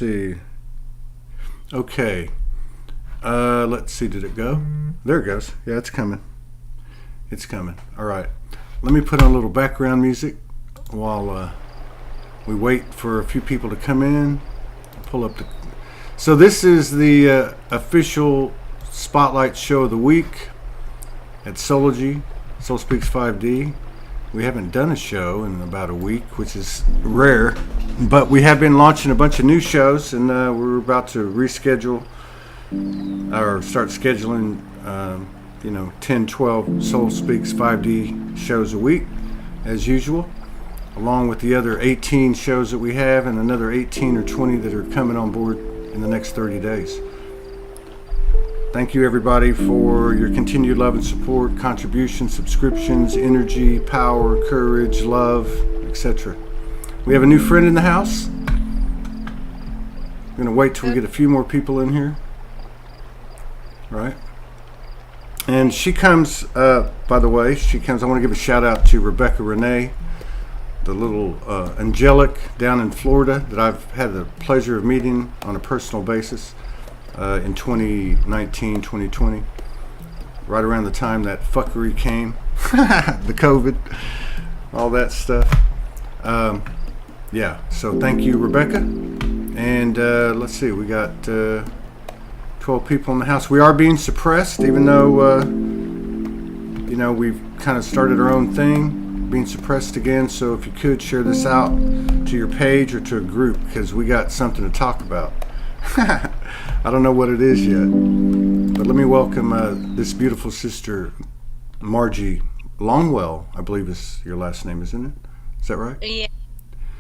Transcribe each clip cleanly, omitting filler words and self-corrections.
see. Okay. Let's see. Did it go? There it goes. Yeah, it's coming. It's coming. All right. Let me put on a little background music while we wait for a few people to come in. Pull up the. So this is the official spotlight show of the week at Soulogy, SouLSPEAKS 5D. We haven't done a show in about a week, which is rare, but we have been launching a bunch of new shows, and we're about to reschedule or start scheduling 10, 12 SouLSPEAKS 5D shows a week as usual, along with the other 18 shows that we have and another 18 or 20 that are coming on board in the next 30 days. Thank you, everybody, for your continued love and support, contributions, subscriptions, energy, power, courage, love, etc. We have a new friend in the house. I'm going to wait till we get a few more people in here. Right? And she comes, by the way, I want to give a shout out to Rebecca Renee, the little angelic down in Florida that I've had the pleasure of meeting on a personal basis. In 2019, 2020, right around the time that fuckery came, the COVID, all that stuff. Yeah, so thank you, Rebecca. And let's see, we got 12 people in the house. We are being suppressed, even though, we've kind of started our own thing, being suppressed again. So if you could share this out to your page or to a group, because we got something to talk about. I don't know what it is yet, but let me welcome this beautiful sister, Margie Longwell, I believe is your last name, isn't it? Is that right? Yeah,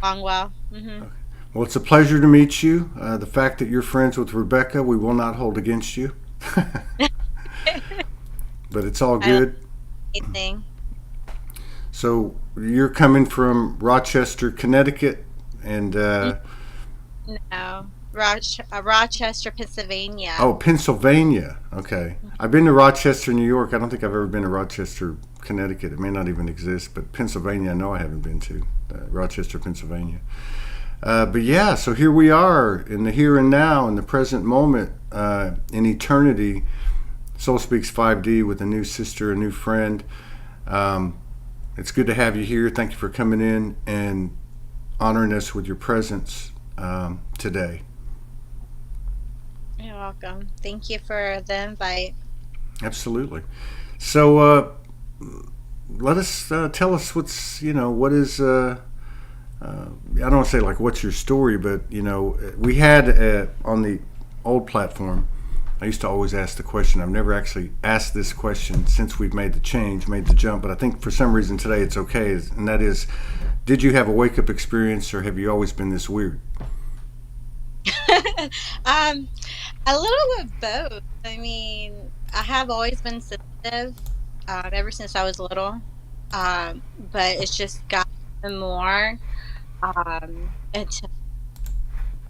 Longwell. Mm-hmm. Okay. Well, it's a pleasure to meet you. The fact that you're friends with Rebecca, we will not hold against you. But it's all I don't good. know anything. So you're coming from Rochester, Connecticut, and No, Rochester, Pennsylvania. oh, Pennsylvania. Okay. I've been to Rochester, New York. I don't think I've ever been to Rochester, Connecticut. It may not even exist, but Pennsylvania, I know I haven't been to. Rochester, Pennsylvania. But yeah, so here we are in the here and now, in the present moment, in eternity. SouLSPEAKS 5D with a new sister, a new friend. It's good to have you here. Thank you for coming in and honoring us with your presence today. You're welcome. Thank you for the invite. Absolutely. So let us tell us what is. I don't want to say like what's your story, but we had on the old platform. I used to always ask the question. I've never actually asked this question since we've made the change, made the jump. But I think for some reason today it's okay, and that is, did you have a wake up experience, or have you always been this weird? um, a little of both. I mean, I have always been sensitive, ever since I was little. But it's just gotten more. Until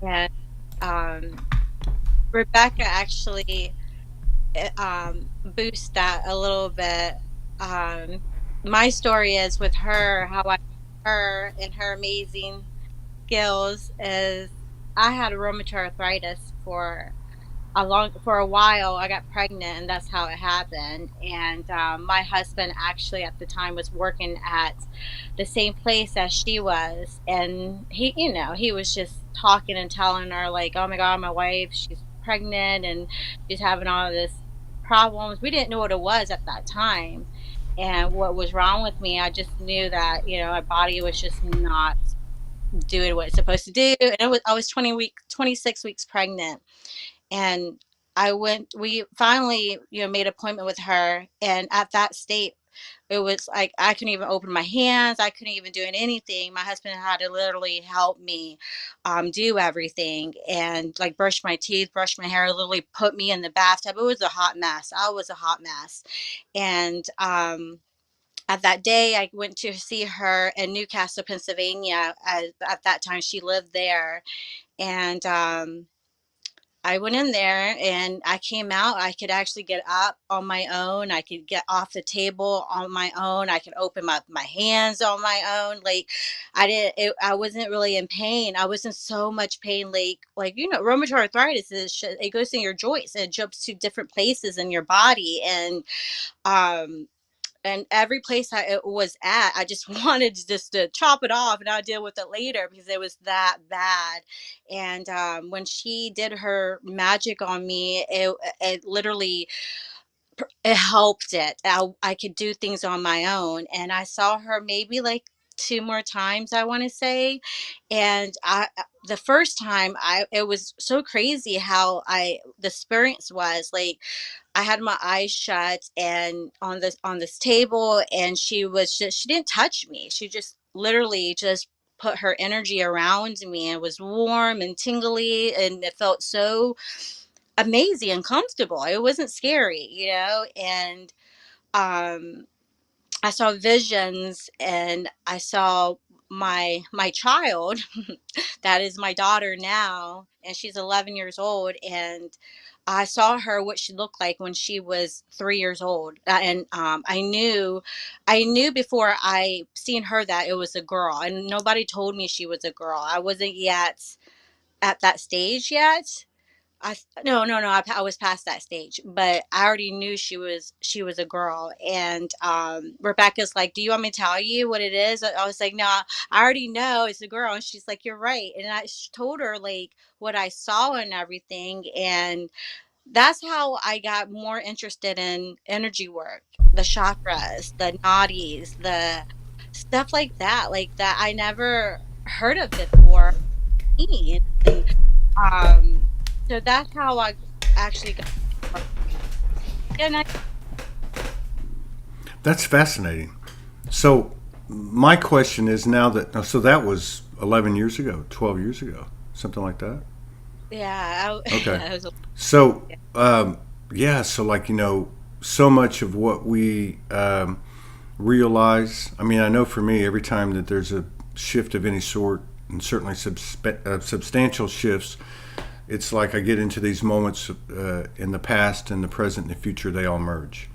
and um, Rebecca actually boost that a little bit. Um, my story is with her, how I her and her amazing skills is I had rheumatoid arthritis for a while. I got pregnant, and that's how it happened. And my husband actually at the time was working at the same place as she was, and he was just talking and telling her like, "Oh my God, my wife, she's pregnant, and she's having all of this problems." We didn't know what it was at that time, and what was wrong with me. I just knew that my body was just not doing what it's supposed to do, and I was 26 weeks pregnant, and we finally made an appointment with her, and at that state it was like I couldn't even open my hands, I couldn't even do anything. My husband had to literally help me do everything, and like brush my teeth, brush my hair, literally put me in the bathtub. It was a hot mess. I was a hot mess. And at that day I went to see her in Newcastle, Pennsylvania. At that time she lived there, and I went in there and I came out. I could actually get up on my own. I could get off the table on my own. I could open my hands on my own. Like I wasn't really in pain. I was in so much pain. Like, rheumatoid arthritis it goes in your joints and it jumps to different places in your body. Um, and every place I it was at, I just wanted to chop it off and I'll deal with it later because it was that bad. And when she did her magic on me, it literally it helped it. I could do things on my own, and I saw her maybe like two more times, I want to say. And the first time, I it was so crazy how I the experience was like I had my eyes shut and on this table, and she didn't touch me. She just literally just put her energy around me, and it was warm and tingly, and it felt so amazing and comfortable. It wasn't scary, and um I saw visions, and I saw my child that is my daughter now, and she's 11 years old. And I saw her what she looked like when she was 3 years old. And I knew before I seen her that it was a girl, and nobody told me she was a girl. I wasn't yet at that stage yet. No, I was past that stage, but I already knew she was a girl. And Rebecca's like, "Do you want me to tell you what it is?" I was like, "No, I already know it's a girl." And she's like, "You're right." And I told her like what I saw and everything, and that's how I got more interested in energy work, the chakras, the nadis, the stuff like that I never heard of before. And um, so that's how I actually got. And I, That's fascinating. So my question is now that so that was 11 years ago, 12 years ago, something like that. yeah, Okay. I was, So yeah, yeah, so like so much of what we realize. I mean, I know for me, every time that there's a shift of any sort, and certainly substantial shifts, it's like I get into these moments in the past and the present and the future. They all merge.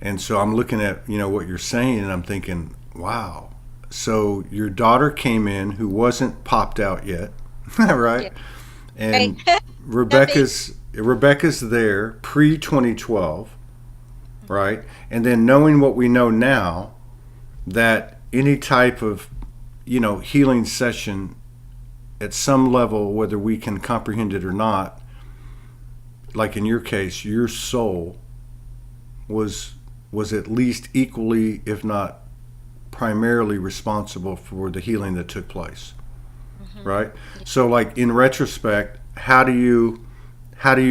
And so I'm looking at what you're saying, and I'm thinking, wow. So your daughter came in who wasn't popped out yet, right? yeah, right. And That baby. Rebecca's there pre 2012, right? And then knowing what we know now, that any type of healing session at some level, whether we can comprehend it or not, like in your case, your soul was at least equally, if not primarily, responsible for the healing that took place, Hmm. right? So, like in retrospect, how do you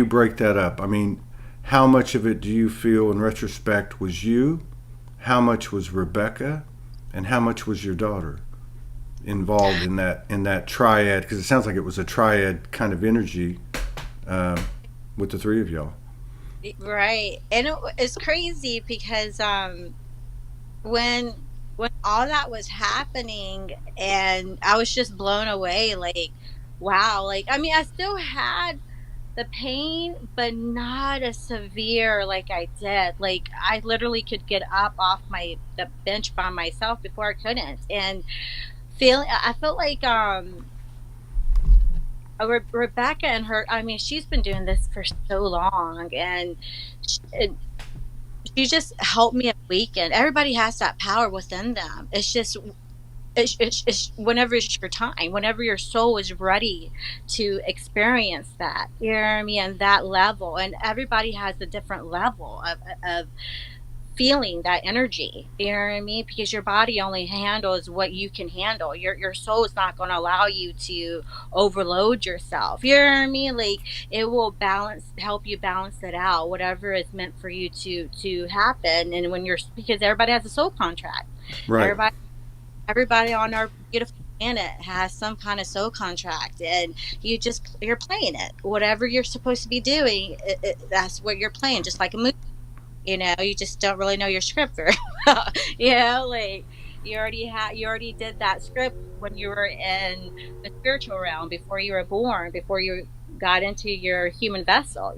break that up? I mean, how much of it do you feel in retrospect was you? How much was Rebecca, and how much was your daughter involved in that triad? Because it sounds like it was a triad kind of energy uh, with the three of y'all. Right. And it's crazy because when when all that was happening, and I was just blown away, like, wow. Like, I mean, I still had the pain, but not as severe like I did. Like, I literally could get up off the bench by myself before I couldn't. And I felt like Rebecca and her, I mean, she's been doing this for so long, and she just helped me awaken. Everybody has that power within them. It's just it's whenever it's your time, whenever your soul is ready to experience that. You know what I mean? And that level, and everybody has a different level of feeling that energy. You know what I mean? Because your body only handles what you can handle. Your soul is not going to allow you to overload yourself. You know what I mean? Like, it will help you balance it out, whatever is meant for you to happen. And when you're because everybody has a soul contract. Right. Everybody on our beautiful planet has some kind of soul contract, and you're playing it. Whatever you're supposed to be doing, that's what you're playing, just like a movie. You just don't really know your script very well. Like, you already did that script when you were in the spiritual realm, before you were born, before you got into your human vessel,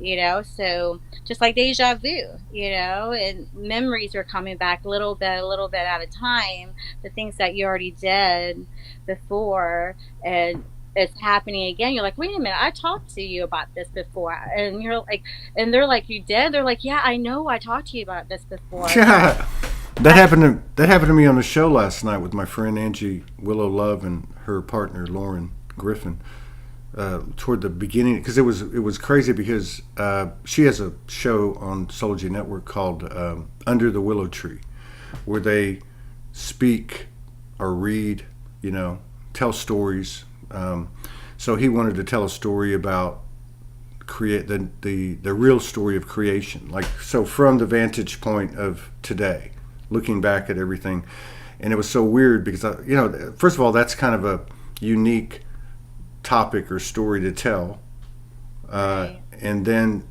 so just like deja vu, and memories are coming back a little bit at a time, the things that you already did before, and it's happening again. You're like, wait a minute, I talked to you about this before. And you're like, and they're like, you did? They're like, yeah, I know I talked to you about this before. Yeah. That happened to me on the show last night with my friend Angie Willow Love and her partner Lauren Griffin. Toward the beginning, because it was crazy, because she has a show on Soulogy Network called Under the Willow Tree, where they speak or read, tell stories. So he wanted to tell a story about create the real story of creation, like, so from the vantage point of today, looking back at everything. And it was so weird because first of all, that's kind of a unique topic or story to tell, Right. and then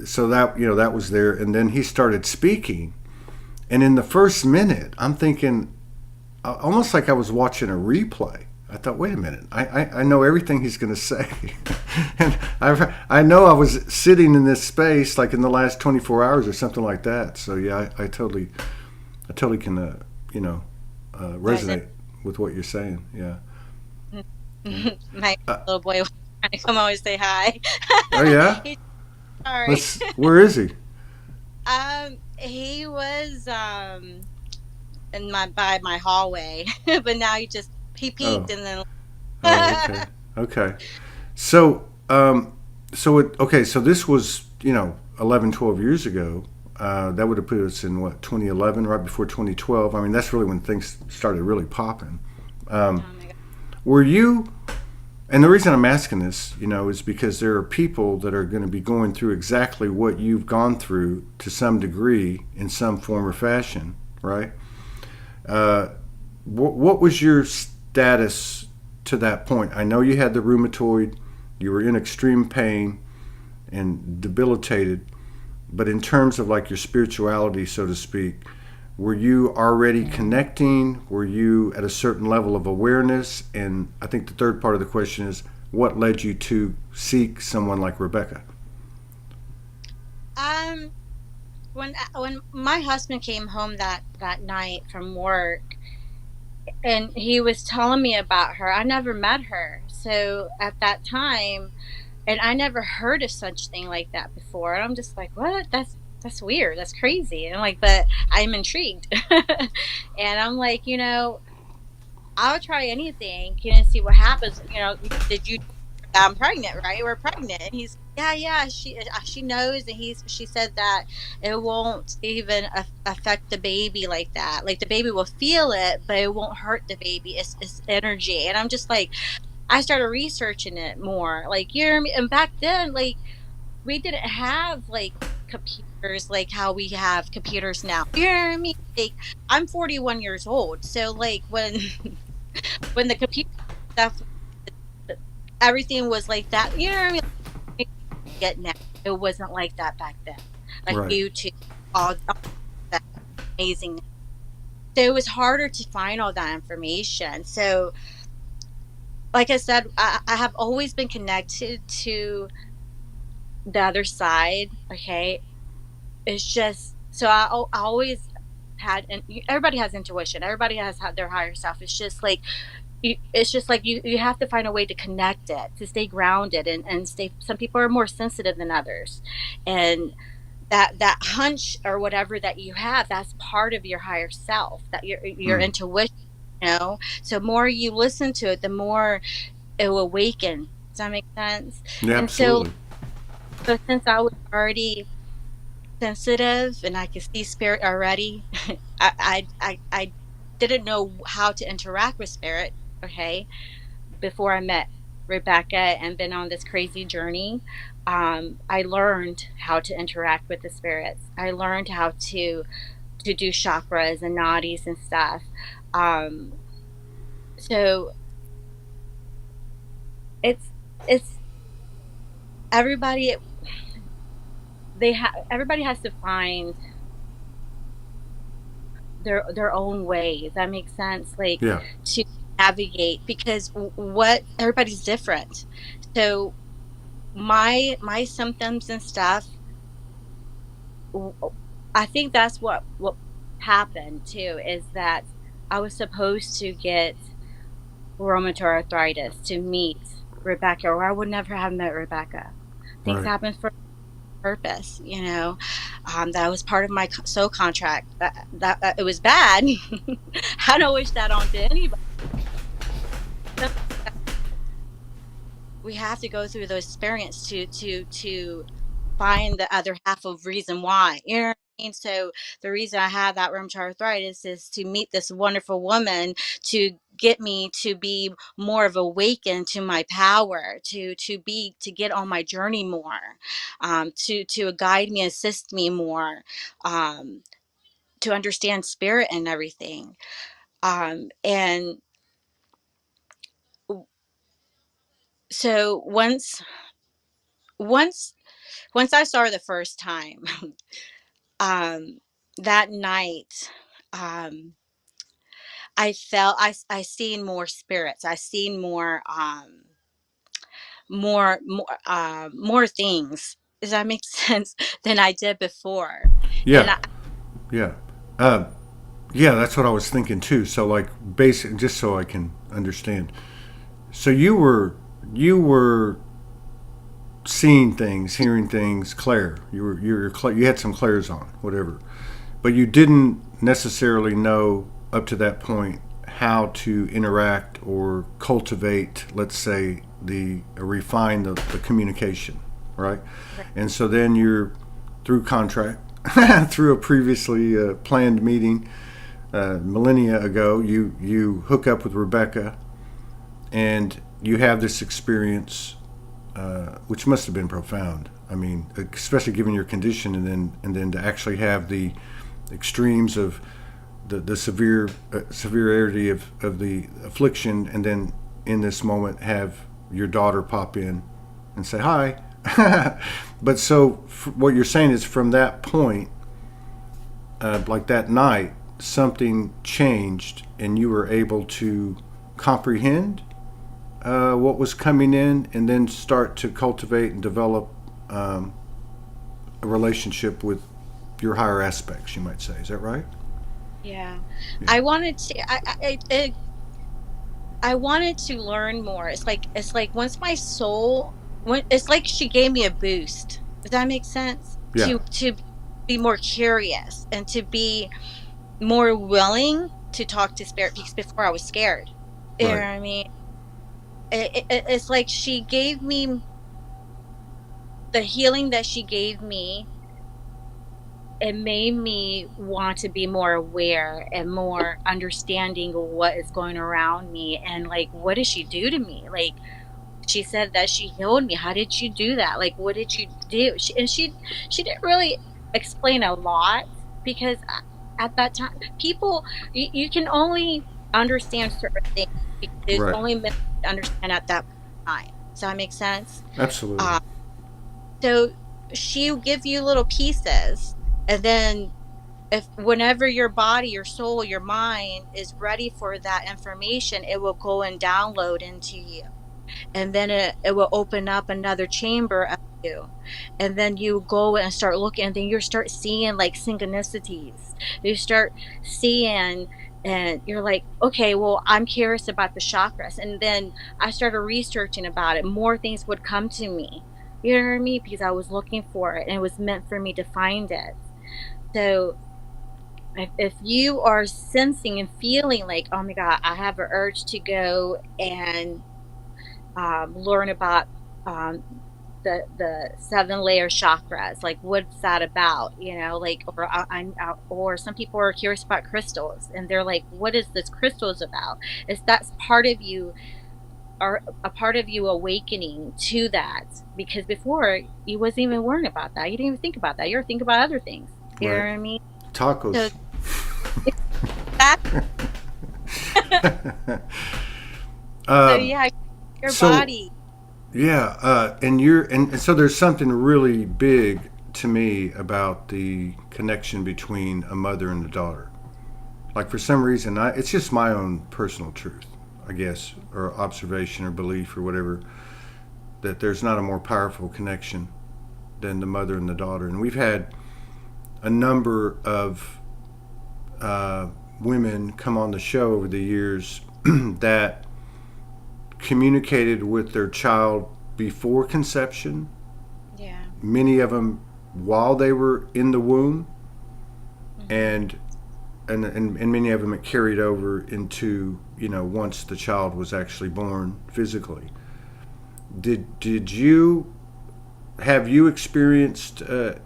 so that was there, and then he started speaking, and in the first minute I'm thinking, almost like I was watching a replay. I thought, wait a minute, I know everything he's going to say. And I know I was sitting in this space like in the last 24 hours or something like that. So yeah, I totally can resonate with what you're saying. Yeah. My little boy was trying to come over and say hi. Oh yeah. He's sorry. Where is he? He was in by my hallway, but now he Oh. peeked and then. Oh, okay. Okay. So, so this was, 11, 12 years ago. That would have put us in what, 2011, right before 2012. I mean, that's really when things started really popping. Oh my God. Were you, and the reason I'm asking this, is because there are people that are going to be going through exactly what you've gone through to some degree in some form or fashion, right? What was your status to that point? I know you had the rheumatoid, you were in extreme pain and debilitated, but in terms of like your spirituality, so to speak, were you already connecting? Were you at a certain level of awareness? And I think the third part of the question is, what led you to seek someone like Rebecca? Um, when my husband came home that night from work, and he was telling me about her, I never met her. So at that time, and I never heard of such thing like that before. And I'm just like, what? That's weird. That's crazy. And I'm like, but I'm intrigued. And I'm like, I'll try anything, see what happens. Did you? I'm pregnant, right? We're pregnant. And he's, yeah. She knows, and she said that it won't even affect the baby like that. Like the baby will feel it, but it won't hurt the baby. It's energy. And I'm just like, I started researching it more. Like, and back then, like, we didn't have like computers like how we have computers now. You know what I mean? Like, I'm 41 years old, so like when when the computer stuff, everything was like that. You know what I mean? Get now, it wasn't like that back then. Like Right. YouTube, all that amazing. So it was harder to find all that information. So, like I said, I have always been connected to the other side. Okay, it's just so I always had, and everybody has intuition. Everybody has had their higher self. It's just like you have to find a way to connect it, to stay grounded, and stay. Some people are more sensitive than others, and that hunch or whatever that you have, that's part of your higher self, that your Mm. intuition. So more you listen to it, the more it will awaken. Does that make sense? Yeah, And so, absolutely. since I was already sensitive and I could see spirit already, I didn't know how to interact with spirit. Okay, before I met Rebecca and been on this crazy journey, I learned how to interact with the spirits. I learned how to do chakras and nadis and stuff. Um, so it's it's everybody. Everybody has to find their own ways. That makes sense. Like, Yeah. to navigate, because what everybody's different. So my symptoms and stuff, I think that's what happened too, is that I was supposed to get rheumatoid arthritis to meet Rebecca, or I would never have met Rebecca. Things Right. happen for a purpose, you know. That was part of my soul contract. That it was bad. I don't wish that on to anybody. We have to go through those experience to find the other half of reason why. You know what I mean? So the reason I have that rheumatoid arthritis is to meet this wonderful woman to get me to be more of awakened to my power, to get on my journey more, to guide me, assist me more, um, to understand spirit and everything. And so once once I saw her the first time, um, that night, um, I seen more spirits. I seen more things. Does that make sense? Than I did before. And Yeah. Yeah. Uh, yeah, that's what I was thinking too. So like basic, just so I can understand. So you were seeing things, hearing things, clair. You had some clairs on, whatever. But you didn't necessarily know up to that point how to interact or cultivate, let's say, the refine the communication, right? right, And so then you're through contract, through a previously planned meeting millennia ago. You hook up with Rebecca, and you have this experience, which must have been profound. I mean, especially given your condition, and then to actually have the extremes of the severity of the affliction, and then in this moment have your daughter pop in and say hi. But so what you're saying is from that point, like that night, something changed, and you were able to comprehend what was coming in, and then start to cultivate and develop a relationship with your higher aspects, you might say. Is that right? yeah. Yeah. I wanted to. I wanted to learn more. It's like once my soul, when it's like she gave me a boost. Does that make sense? Yeah. To be more curious and to be more willing to talk to spirit, because before I was scared. You know what Right. I mean? It's like she gave me the healing that she gave me. It made me want to be more aware and more understanding of what is going around me, and like, what did she do to me? Like, she said that she healed me. How did you do that? Like, what did you do? She didn't really explain a lot, because at that time, people, you can only understand certain things because there's Right. only meant to understand at that time. Does that make sense? Absolutely. Uh, so she'll give you little pieces, and then if whenever your body, your soul, your mind is ready for that information, it will go and download into you, and then it will open up another chamber of you, and then you go and start looking, and then you start seeing like synchronicities. You start seeing, and you're like, okay, well, I'm curious about the chakras, and then I started researching about it. More things would come to me, you know what I mean, because I was looking for it and it was meant for me to find it. So if you are sensing and feeling like, oh my god, I have an urge to go and learn about um, the seven layer chakras. Like, what's that about? You know, like, or some people are curious about crystals, and they're like, what is this crystals about? It's that's part of you, or a part of you awakening to that, because before you wasn't even worrying about that. You didn't even think about that. You were thinking about other things. You know Right. what I mean? So Tacos. that, so um, yeah, your so body. yeah, and so there's something really big to me about the connection between a mother and a daughter. Like for some reason, it's just my own personal truth, I guess, or observation or belief or whatever, that there's not a more powerful connection than the mother and the daughter. And we've had a number of women come on the show over the years that communicated with their child before conception. Yeah. Many of them while they were in the womb, and many of them it carried over into, once the child was actually born physically. Did you have you experienced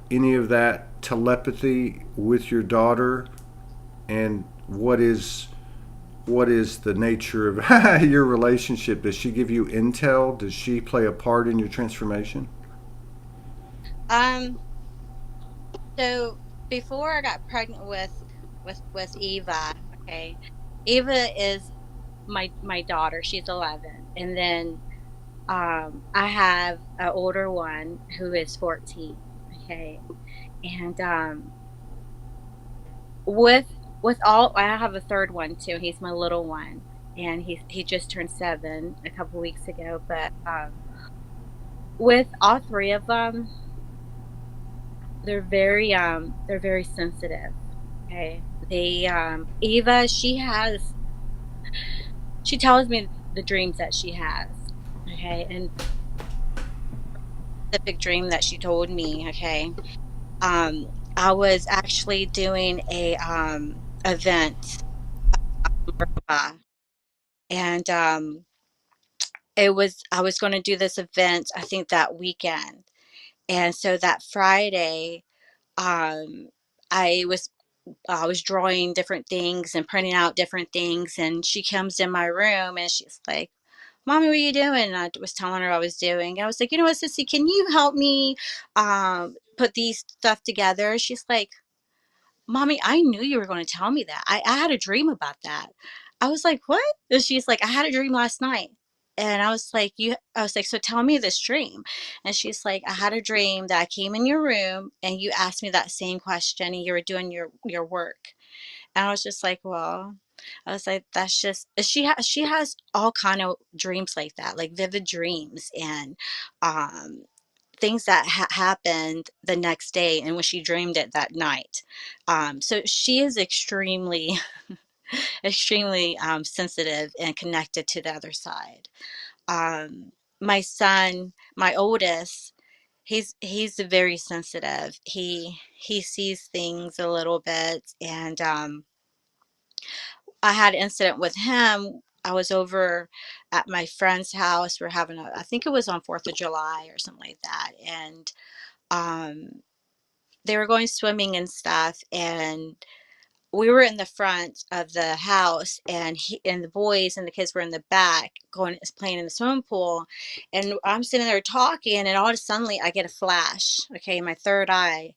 any of that telepathy with your daughter, and what is the nature of your relationship? Does she give you intel? Does she play a part in your transformation? Um. So before I got pregnant with Eva, okay, Eva is my daughter. She's 11, and then I have an older one who is 14. Okay, and with all, I have a third one too. He's my little one, and he just turned 7 a couple weeks ago. But with all three of them, they're very sensitive. Okay, they Eva, she tells me the dreams that she has. Okay, and specific dream that she told me. Okay, I was actually doing a event, and I was going to do this event, I think that weekend. And so that Friday, um I was drawing different things and printing out different things, and she comes in my room and she's like, "Mommy, what are you doing?" And I was telling her what I was doing. I was like, "You know what, Sissy, can you help me put these stuff together?" She's like, "Mommy, I knew you were going to tell me that. I had a dream about that." I was like, "What?" And she's like, "I had a dream last night." And I was like, "So tell me this dream." And she's like, "I had a dream that I came in your room and you asked me that same question and you were doing your work." And I was just like, "Well," I was like, "That's just," she has all kind of dreams like that, like vivid dreams, and um things that happened the next day and when she dreamed it that night. So she is extremely, extremely sensitive and connected to the other side. My son, my oldest, he's very sensitive. He sees things a little bit, and I had an incident with him. I was over at my friend's house. We're having I think it was on 4th of July or something like that, and um they were going swimming and stuff, and we were in the front of the house, and he and the boys and the kids were in the back going playing in the swimming pool, and I'm sitting there talking, and all of a sudden I get a flash, okay, my third eye,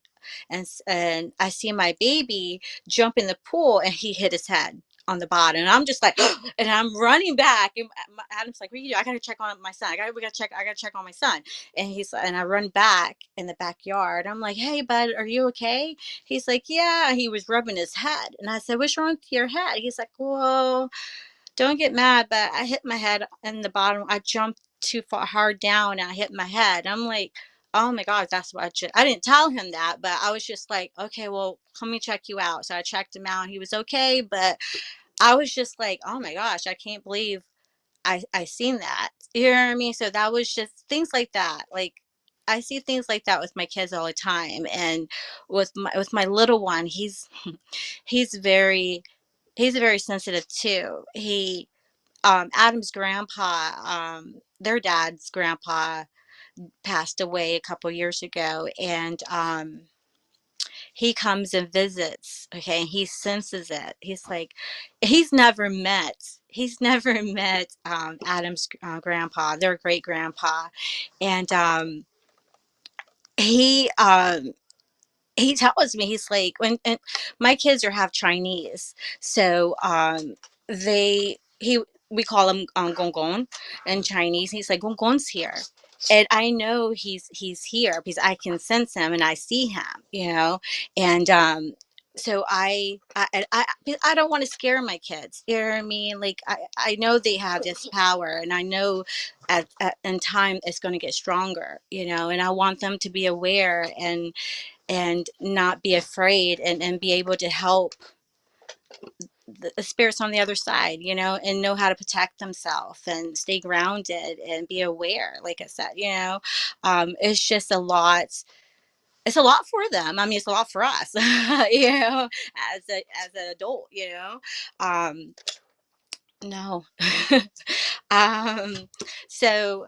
and I see my baby jump in the pool, and he hit his head on the bottom, and I'm just like, and I'm running back, and Adam's like, "What are you do?" "I gotta check on my son. I gotta check on my son." And I run back in the backyard. I'm like, "Hey, bud, are you okay?" He's like, "Yeah." He was rubbing his head, and I said, "What's wrong with your head?" He's like, "Well, don't get mad, but I hit my head in the bottom. I jumped too far hard down, and I hit my head." I'm like, "Oh my God, that's what I didn't tell him that, but I was just like, okay, well, let me check you out." So I checked him out. He was okay, but I was just like, "Oh my gosh, I can't believe I seen that." You know what I mean? So that was just things like that. Like I see things like that with my kids all the time, and with my little one, he's very he's very sensitive too. He Adam's grandpa, their dad's grandpa passed away a couple years ago, and he comes and visits, okay, and he senses it. He's like, he's never met Adam's grandpa, their great grandpa, and he he tells me, he's like, when and my kids are half Chinese, so they he we call him Gong in Chinese. He's like, Gong's here, and I know he's here because I can sense him and I see him, you know, and So I don't want to scare my kids. You know what I mean? Like I know they have this power, and I know in time it's going to get stronger. You know, and I want them to be aware and not be afraid, and be able to help the spirits on the other side, you know, and know how to protect themselves and stay grounded and be aware. Like I said, you know, it's just a lot. It's a lot for them. I mean, it's a lot for us, you know, as an adult, you know. Um, no. um, so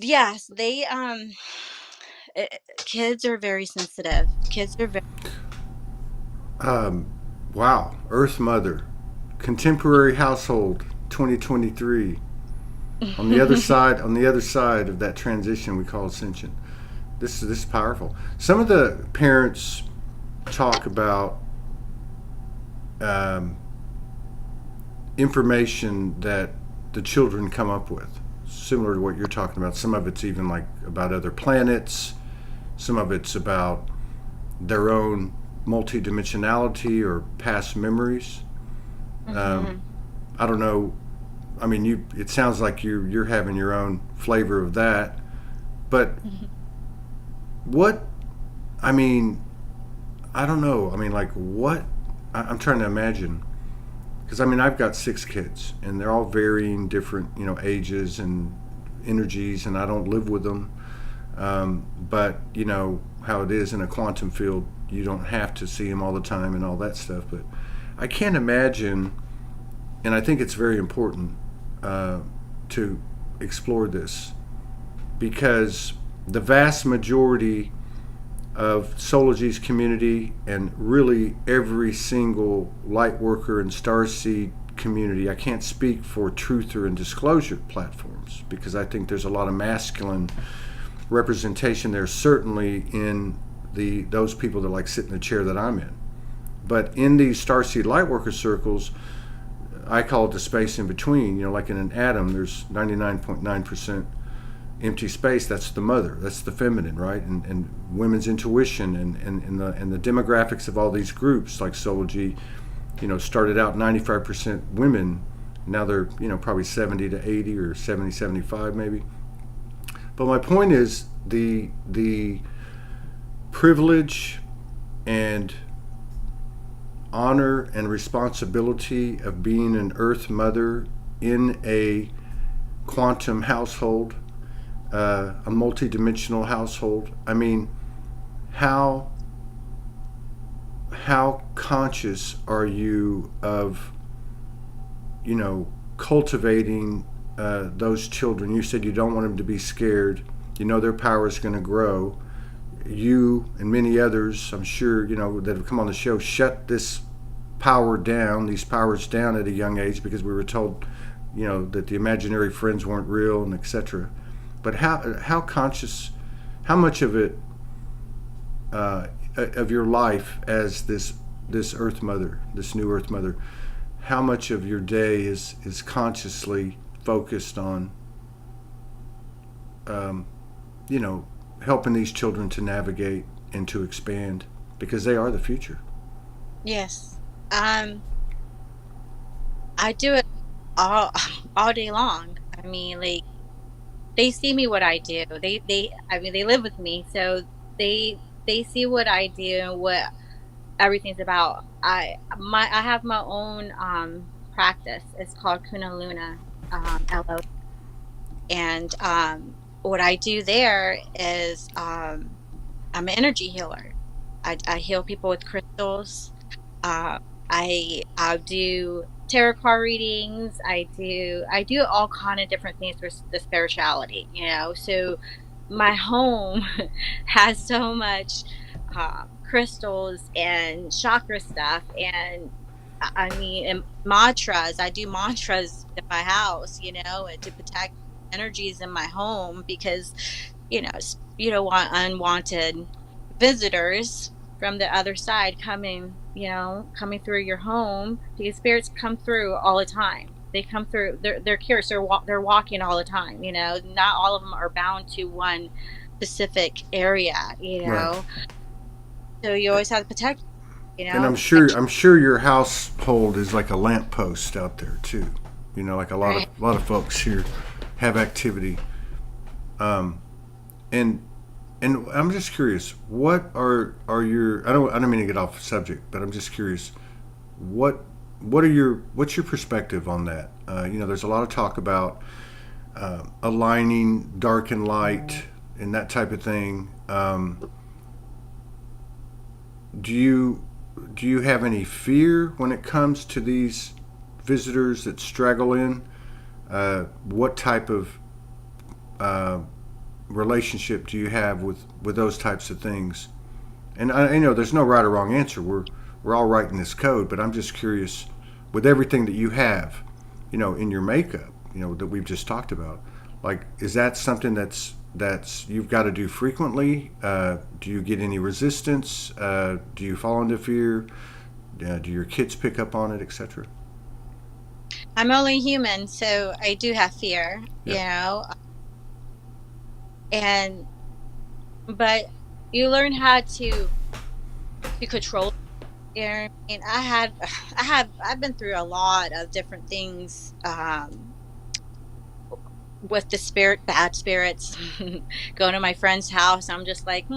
yes, kids are very sensitive. Kids are very. Wow, Earth Mother, contemporary household, 2023. On the other side of that transition we call ascension. This is powerful. Some of the parents talk about um, information that the children come up with, similar to what you're talking about. Some of it's even like about other planets. Some of it's about their own multidimensionality or past memories. Mhm. I don't know. I mean, you. It sounds like you're having your own flavor of that. But what? I mean, I don't know. I mean, like what? I'm trying to imagine because I mean I've got 6 kids and they're all varying different ages and energies, and I don't live with them. But you know how it is in a quantum field. You don't have to see them all the time and all that stuff. But I can't imagine, and I think it's very important to explore this because the vast majority of Soulogy's community and really every single light worker and starseed community. I can't speak for truther and disclosure platforms because I think there's a lot of masculine representation there, certainly in those people that like sit in the chair that I'm in. But in these starseed lightworker circles, I call it the space in between. Like in an atom, there's 99.9% empty space. That's the mother. That's the feminine, right? And women's intuition and the demographics of all these groups, like Soulogy, started out 95% women. Now they're probably 70 to 80 or 70 75 maybe. But my point is the privilege and honor and responsibility of being an Earth Mother in a quantum household, a multidimensional household. I mean, how conscious are you of cultivating those children? You said you don't want them to be scared. Their power is going to grow. You and many others, I'm sure, that have come on the show, shut this these powers down at a young age because we were told, that the imaginary friends weren't real and etc. But how conscious, how much of it, of your life as this Earth Mother, this new Earth Mother, how much of your day is consciously focused on, helping these children to navigate and to expand because they are the future. Yes. I do it all all day long. I mean, like they see me what I do. I mean they live with me, so they see what I do and what everything's about. I have my own practice. It's called Kuna Luna LO. And what I do there is I'm an energy healer. I heal people with crystals. Uh, I do tarot card readings. I do all kind of different things for the spirituality, you know. So my home has so much crystals and chakra stuff, and I mean, and mantras. I do mantras in my house, you know, and to protect energies in my home because you don't want unwanted visitors from the other side coming through your home, because spirits come through all the time. They come through. They're curious. They're walking all the time. You know, not all of them are bound to one specific area. You Right. know, so you always have to protect. You And know, I'm sure your household is like a lamppost out there too. You know, like right. a lot of folks here have activity. Um, and I'm just curious, what are your I don't mean to get off subject, but I'm just curious, what what's your perspective on that? You know, there's a lot of talk about aligning dark and light and that type of thing. Do you have any fear when it comes to these visitors that straggle in? What type of uh, relationship do you have with those types of things? And I know there's no right or wrong answer. We're all writing this code, but I'm just curious, with everything that you have, you know, in your makeup, you know, that we've just talked about, like, is that something that's you've got to do frequently? Do you get any resistance? Do you fall into fear? Do your kids pick up on it, etc.? I'm only human, so I do have fear, you Yeah. know, and but you learn how to control. You know what I mean? I've been through a lot of different things with the bad spirits. Going to my friend's house, I'm just like,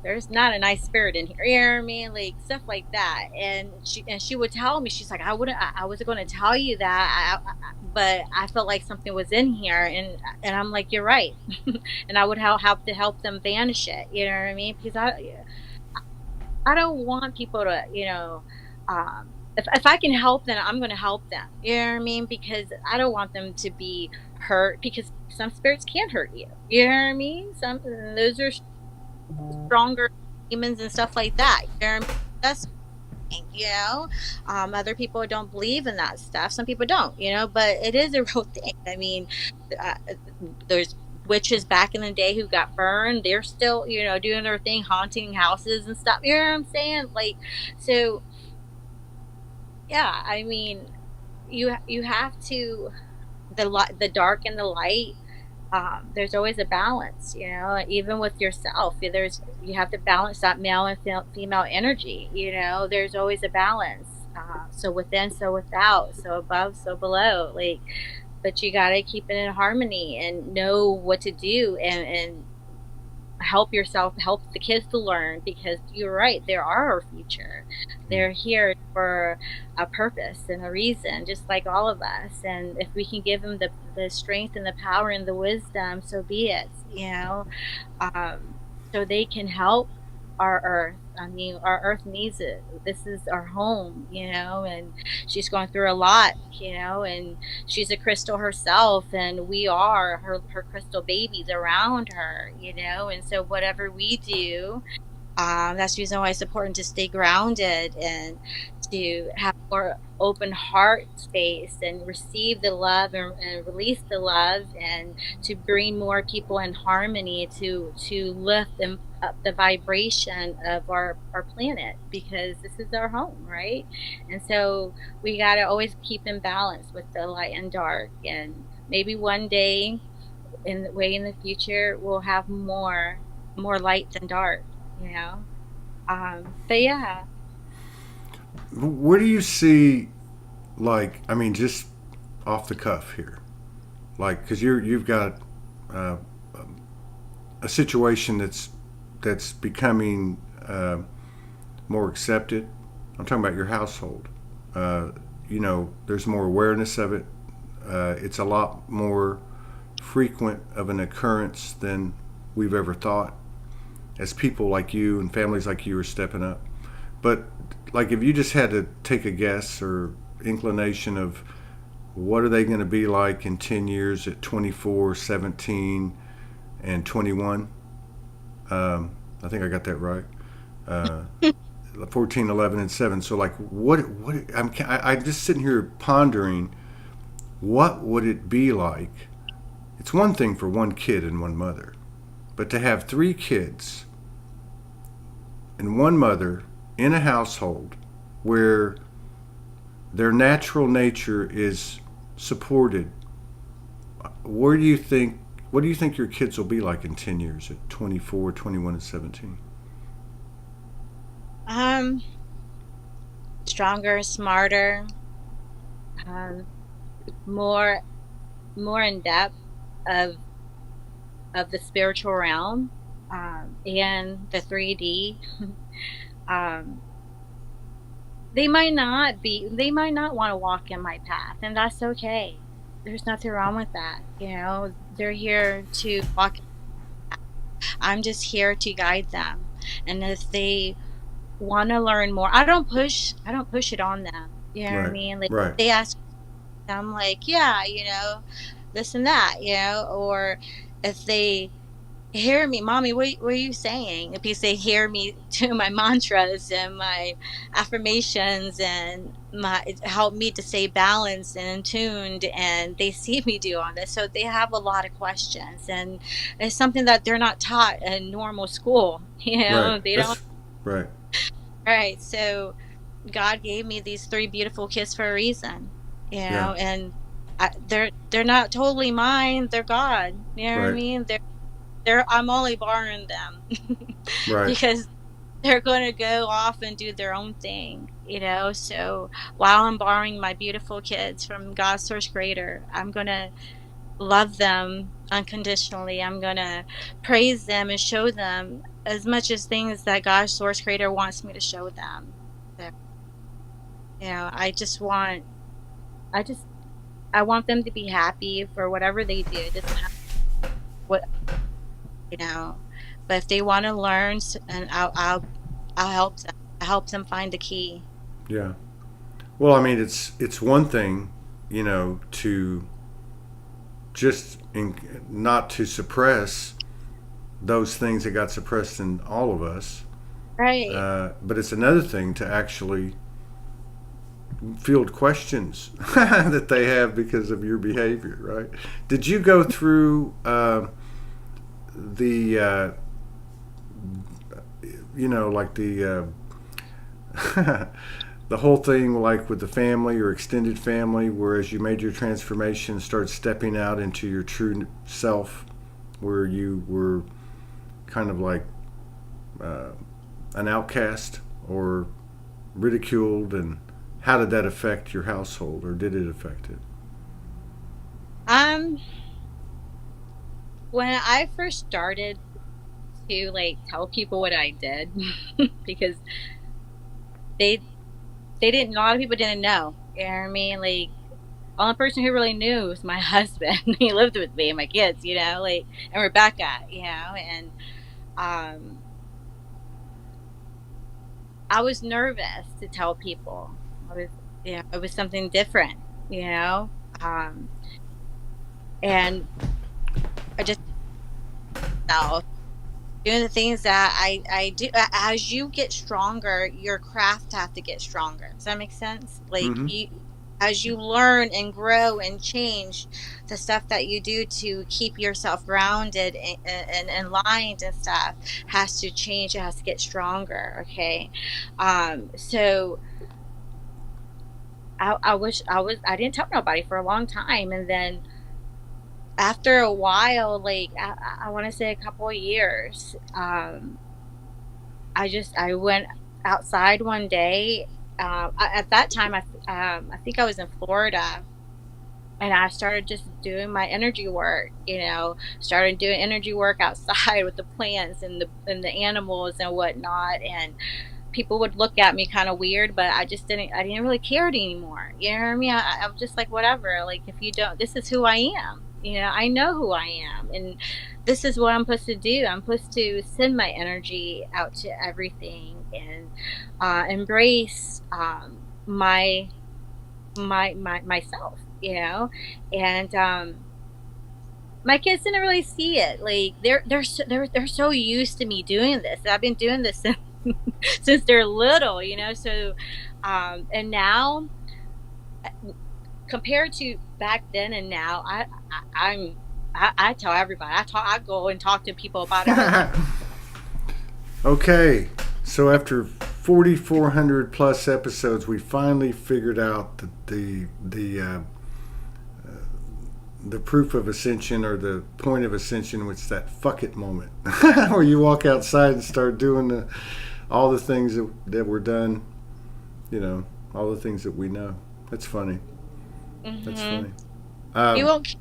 there's not a nice spirit in here. You know what I mean? Like stuff like that. And she would tell me, she's like, I wasn't going to tell you that, but I felt like something was in here, and I'm like, you're right. And I would have to help them banish it. You know what I mean? Because I don't want people to, if I can help them, I'm going to help them. You know what I mean? Because I don't want them to be hurt, because some spirits can hurt you. You know what I mean? Some those are stronger demons and stuff like that. You know what I mean? That's, other people don't believe in that stuff. Some people don't, but it is a real thing. I mean, uh, there's witches back in the day who got burned. They're still, doing their thing, haunting houses and stuff. You know what I'm saying? Like, so yeah, I mean, you have to, the dark and the light. There's always a balance, even with yourself. You have to balance that male and female energy. There's always a balance. So within, so without, so above, so below. Like, but you got to keep it in harmony and know what to do, and help yourself, help the kids to learn, because you're right, they are our future. They're here for a purpose and a reason, just like all of us. And if we can give them the strength and the power and the wisdom, so be it. So they can help our earth. I mean, our earth needs it. This is our home, and she's going through a lot, and she's a crystal herself, and we are her crystal babies around her, and so whatever we do, that's the reason why it's important to stay grounded and to have more open heart space and receive the love, and release the love, and to bring more people in harmony, to lift them up the vibration of our planet, because this is our home, right? And so we got to always keep in balance with the light and dark. And maybe one day in the future we'll have more light than dark, but yeah. Where do you see, like, I mean, just off the cuff here, like, because you've got uh, a situation that's becoming more accepted. I'm talking about your household. There's more awareness of it. It's a lot more frequent of an occurrence than we've ever thought, as people like you and families like you are stepping up. But, like, if you just had to take a guess or inclination of what are they going to be like in 10 years at 24, 17, and 21, I think I got that right. Uh, 14, 11, and 7. So, like, I'm just sitting here pondering, what would it be like? It's one thing for one kid and one mother, but to have 3 kids and one mother in a household where their natural nature is supported, what do you think your kids will be like in 10 years at 24, 21, and 17? stronger, smarter, um, more in depth of the spiritual realm, and the 3D. um, they might not want to walk in my path, and that's okay. There's nothing wrong with that. They're here to walk. I'm just here to guide them. And if they want to learn more, I don't push it on them. You know what I Right. mean? Like, Right. they ask, I'm like, yeah, this and that, or if they hear me, mommy, what are you saying? If they hear me do my mantras and my affirmations and it help me to stay balanced and tuned, and they see me do all this, so they have a lot of questions, and it's something that they're not taught in normal school. Right. They don't. That's right. Right. So God gave me these three beautiful kids for a reason, Yeah. and they're not totally mine. They're God. You know what I Right. mean? I'm only borrowing them Right. because they're going to go off and do their own thing, So while I'm borrowing my beautiful kids from God's source creator, I'm going to love them unconditionally. I'm going to praise them and show them as much as things that God's source creator wants me to show them. So, I just, I want them to be happy for whatever they do. It doesn't have what, but if they want to learn, and I'll help them. I help them find the key. Yeah. Well, I mean, it's one thing, to just not to suppress those things that got suppressed in all of us. Right. But it's another thing to actually field questions that they have because of your behavior, right? Did you go through the like the the whole thing, like with the family or extended family, whereas you made your transformation, start stepping out into your true self, where you were kind of like an outcast or ridiculed, and how did that affect your household, or did it affect it? When I first started to tell people what I did, because they didn't, a lot of people didn't know. You know what I mean? Like, only person who really knew was my husband. He lived with me and my kids, and Rebecca, and I was nervous to tell people. It was something different, and I just doing the things that I do. As you get stronger, your craft has to get stronger. Does that make sense? As you learn and grow and change, the stuff that you do to keep yourself grounded and aligned and stuff has to change. It has to get stronger. Okay. So I didn't tell nobody for a long time. And then after a while, I want to say a couple of years, I went outside one day. At that time, I think I was in Florida, and I started just doing my energy work. Started doing energy work outside with the plants and the animals and whatnot. And people would look at me kind of weird, but I didn't really care anymore. You know what I mean? I'm just like, whatever. Like, if you don't, this is who I am. I know who I am, and this is what I'm supposed to do. I'm supposed to send my energy out to everything and embrace my myself, and my kids didn't really see it. Like, they're so used to me doing this. I've been doing this since they're little, So, and now, compared to back then and now, I tell everybody. I go and talk to people about it. Okay, so after 4,400 plus episodes, we finally figured out the proof of ascension, or the point of ascension, which is that fuck it moment, where you walk outside and start doing all the things that were done, all the things that we know. That's funny. That's Mm-hmm. funny. You Um, won't.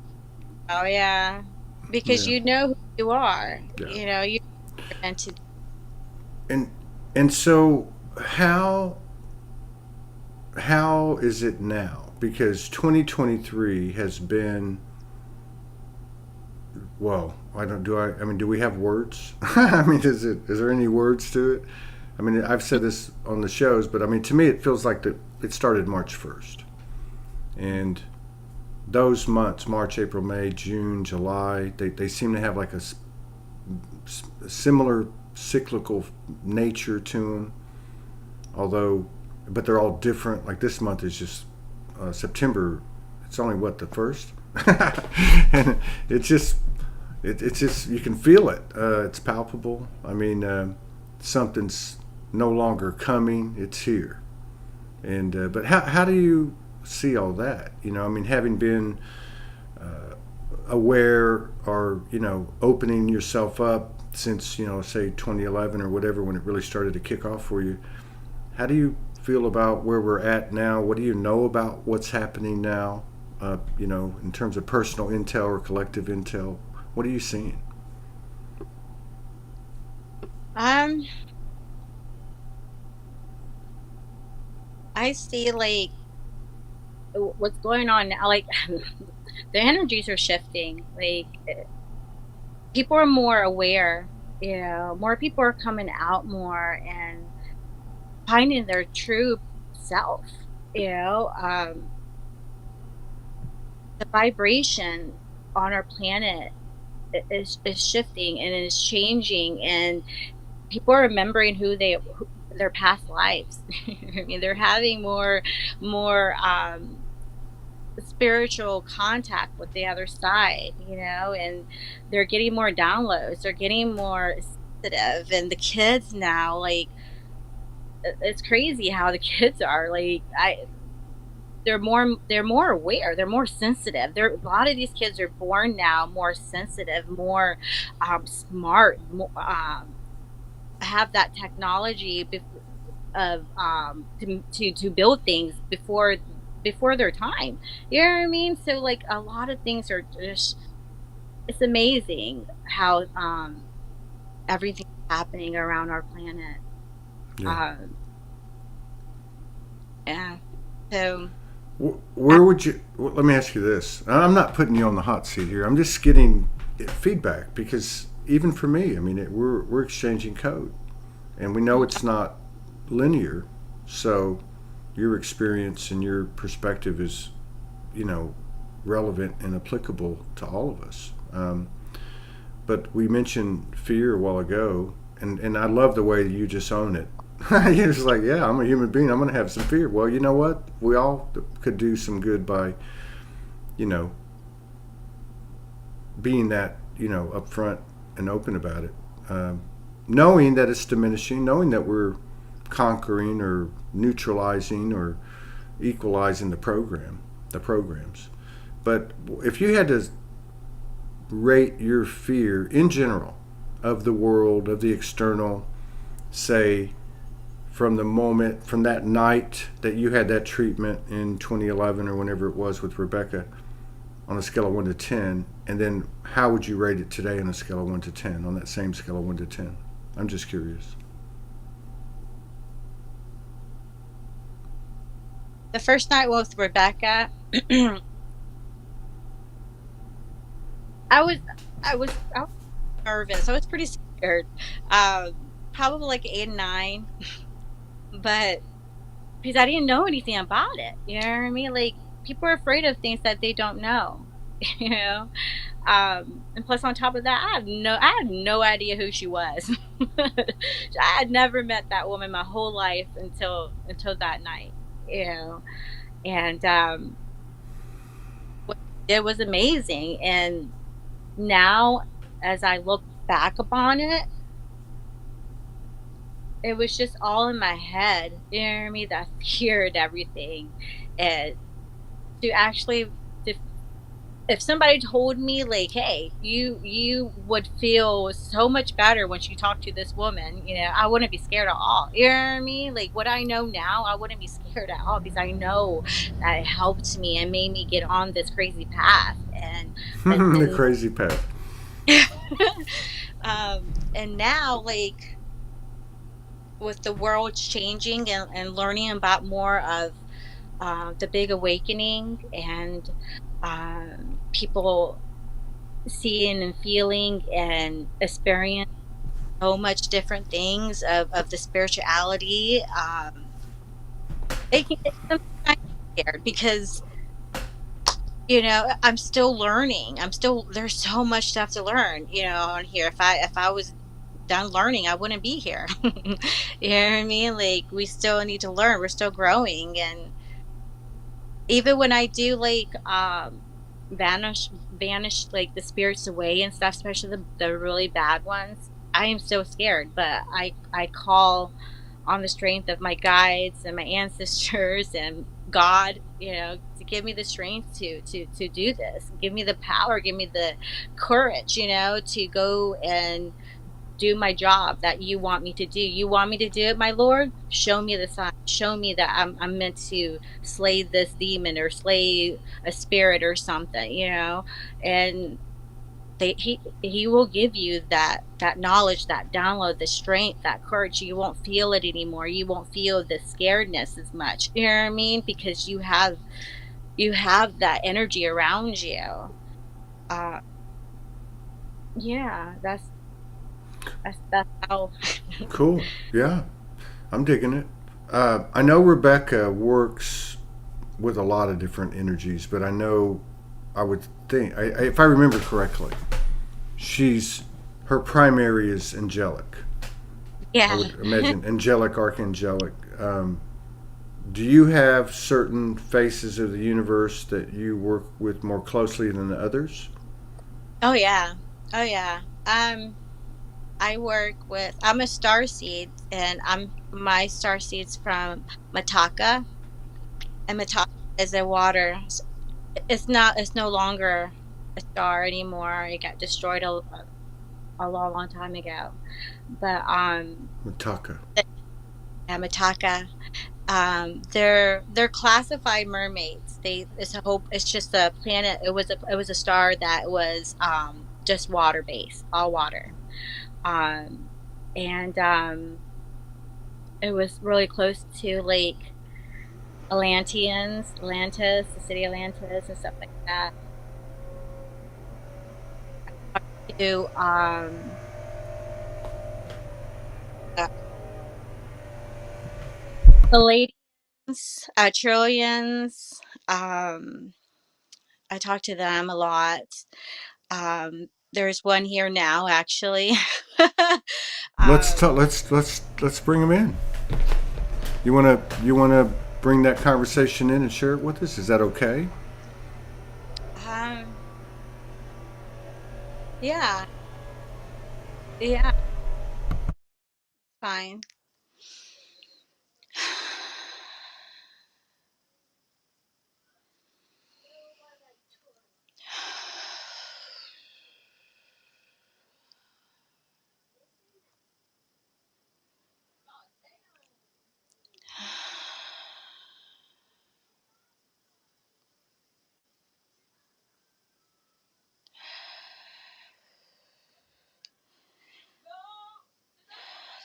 Oh yeah, because yeah, you know who you are. yeah. You know you're meant to. And so how is it now? Because 2023 has been, well, I don't do I mean, do we have words? I mean, is there any words to it? I mean, I've said this on the shows, but I mean, to me, it feels like that it started March 1st, and those months, March, April, May, June, July, they seem to have like a similar cyclical nature to them, although, but they're all different. Like this month is just September. It's only what, the first, and it's just it's just, you can feel it. It's palpable. I mean, something's no longer coming. It's here. And but how do you see all that? You know, I mean, having been aware, or opening yourself up since, say 2011 or whatever, when it really started to kick off for you. How do you feel about where we're at now? What do you know about what's happening now? In terms of personal intel or collective intel, what are you seeing? Um, I see like what's going on now. Like the energies are shifting. Like people are more aware. More people are coming out more and finding their true self. You know, the vibration on our planet is shifting and is changing, and people are remembering their past lives. I mean, they're having more spiritual contact with the other side, and they're getting more downloads. They're getting more sensitive, and the kids now, like, it's crazy how the kids are. Like, they're more aware. They're more sensitive. A lot of these kids are born now more sensitive, more smart, more, have that technology of to build things before their time. You know what I mean? So like a lot of things are just, it's amazing how everything's happening around our planet. Yeah. Um, yeah. So Where would you? Let me ask you this. I'm not putting you on the hot seat here. I'm just getting feedback, because even for me, I mean, we're exchanging code, and we know it's not linear. So your experience and your perspective is, relevant and applicable to all of us. But we mentioned fear a while ago, and I love the way you just own it. You're just like, yeah, I'm a human being. I'm going to have some fear. Well, you know what? We all could do some good by, being that, upfront and open about it. Knowing that it's diminishing, knowing that we're conquering or neutralizing or equalizing the programs. But if you had to rate your fear in general of the world, of the external, say, from that night that you had that treatment in 2011 or whenever it was with Rebecca, on a scale of 1 to 10, and then how would you rate it today on a scale of 1 to 10, on that same scale of 1 to 10? I'm just curious. the first night with Rebecca, I was I was nervous. I was pretty scared. Probably like 8 and 9, but because I didn't know anything about it. You know what I mean? Like, people are afraid of things that they don't know. You know, and plus on top of that, I had no idea who she was. I had never met that woman my whole life until that night. You know, and it was amazing. And now, as I look back upon it, it was just all in my head. You know what I mean? That fear and everything, and to actually if somebody told me like, hey, you would feel so much better once you talk to this woman, I wouldn't be scared at all. You know what I mean? Like what I know now, I wouldn't be scared at all because I know that it helped me and made me get on this crazy path. And The and crazy path. and now, like, with the world changing and learning about more of the big awakening, and people seeing and feeling and experiencing so much different things of the spirituality, it can get sometimes scared because I'm still learning. There's so much stuff to learn, on here. If I was done learning, I wouldn't be here. You know what I mean? Like, we still need to learn. We're still growing. And even when I do, like, vanish like the spirits away and stuff, especially the really bad ones, I am so scared, but I call on the strength of my guides and my ancestors and God, to give me the strength to do this. Give me the power, give me the courage, to go and do my job that you want me to do. You want me to do it, my Lord? Show me the sign. Show me that I'm meant to slay this demon or slay a spirit or something, And he will give you that knowledge, that download, the strength, that courage. You won't feel it anymore. You won't feel the scaredness as much. You know what I mean? Because you have that energy around you. Uh, yeah, that's how. Cool. Yeah, I'm digging it. I know Rebecca works with a lot of different energies, but I know I would think, if I remember correctly, her primary is angelic. I Yeah. would imagine angelic, archangelic. Do you have certain faces of the universe that you work with more closely than others? Oh yeah. Oh yeah. I'm a star seed, and my star seed's from Mataka, and Mataka is a water. It's no longer a star anymore. It got destroyed a long, long time ago. But Mataka. yeah, Mataka. They're classified mermaids. It's just a planet. It was a star that was just water based, all water. Um, and it was really close to like Atlantis, the city Atlantis, and stuff like that. To uh, Palladians, trillions. Um, I talk to them a lot. There's one here now, actually. Let's um, talk. Let's bring them in. You wanna bring that conversation in and share it with us? Is that okay? um, yeah, yeah, fine.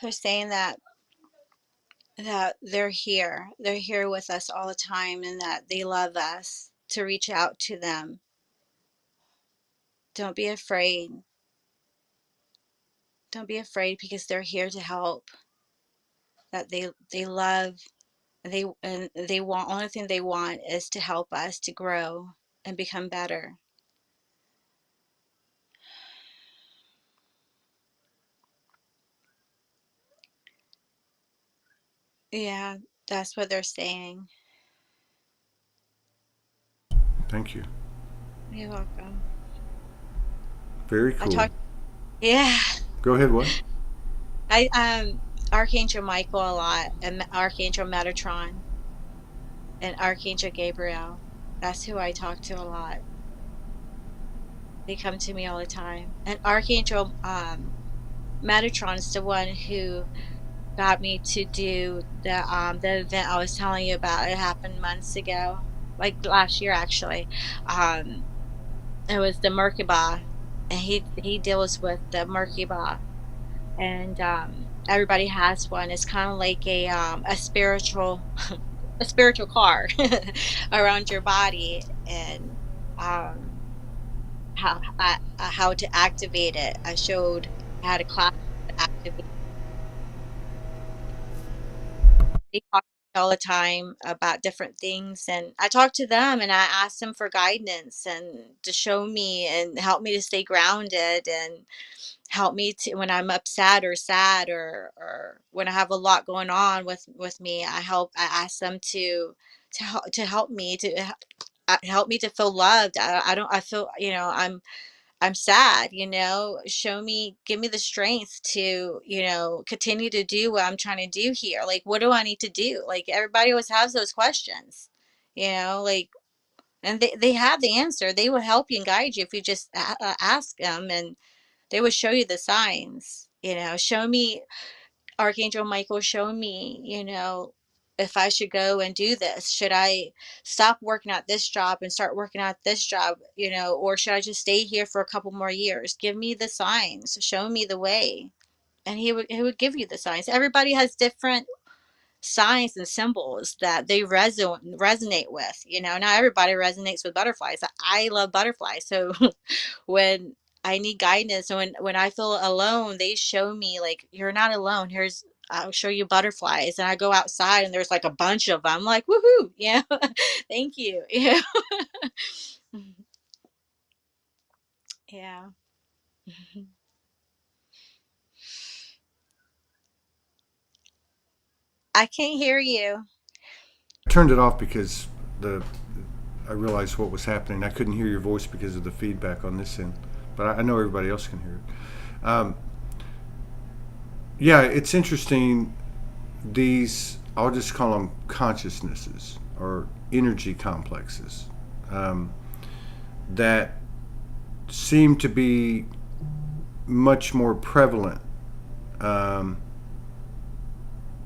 They're saying that they're here. They're here with us all the time, and that they love us, to reach out to them. Don't be afraid. Don't be afraid, because they're here to help. That they love, and they want, only thing they want is to help us to grow and become better. Yeah, that's what they're saying. Thank you. You're welcome. Very I cool. talk. Yeah, Go ahead. What? I Archangel Michael a lot, and Archangel Metatron, and Archangel Gabriel. That's who I talk to a lot. They come to me all the time. And Archangel Metatron is the one who got me to do the event I was telling you about. It happened months ago, like last year actually. It was the Merkaba, and he deals with the Merkaba, and everybody has one. It's kind of like a spiritual a spiritual car around your body, and how to activate it. I had a class to activate. They talk to me all the time about different things, and I talk to them and I ask them for guidance and to show me and help me to stay grounded and help me to when I'm upset or sad or when I have a lot going on with me. I ask them to help me help me to feel loved. I don't I feel, I'm sad, show me, give me the strength to, continue to do what I'm trying to do here. Like, what do I need to do? Like, everybody always has those questions, like, and they have the answer. They will help you and guide you if you just ask them, and they will show you the signs, show me, Archangel Michael, show me, if I should go and do this. Should I stop working at this job and start working at this job, or should I just stay here for a couple more years? Give me the signs, show me the way. And he would give you the signs. Everybody has different signs and symbols that they resonate with. Not everybody resonates with butterflies. I love butterflies. So when I need guidance, and when I feel alone, they show me, like, you're not alone. I'll show you butterflies, and I go outside and there's like a bunch of them. I'm like, woohoo, yeah. Thank you. Yeah. Yeah. I can't hear you. I turned it off because I realized what was happening. I couldn't hear your voice because of the feedback on this end, but I know everybody else can hear it. Yeah, it's interesting. I'll just call them consciousnesses or energy complexes that seem to be much more prevalent, you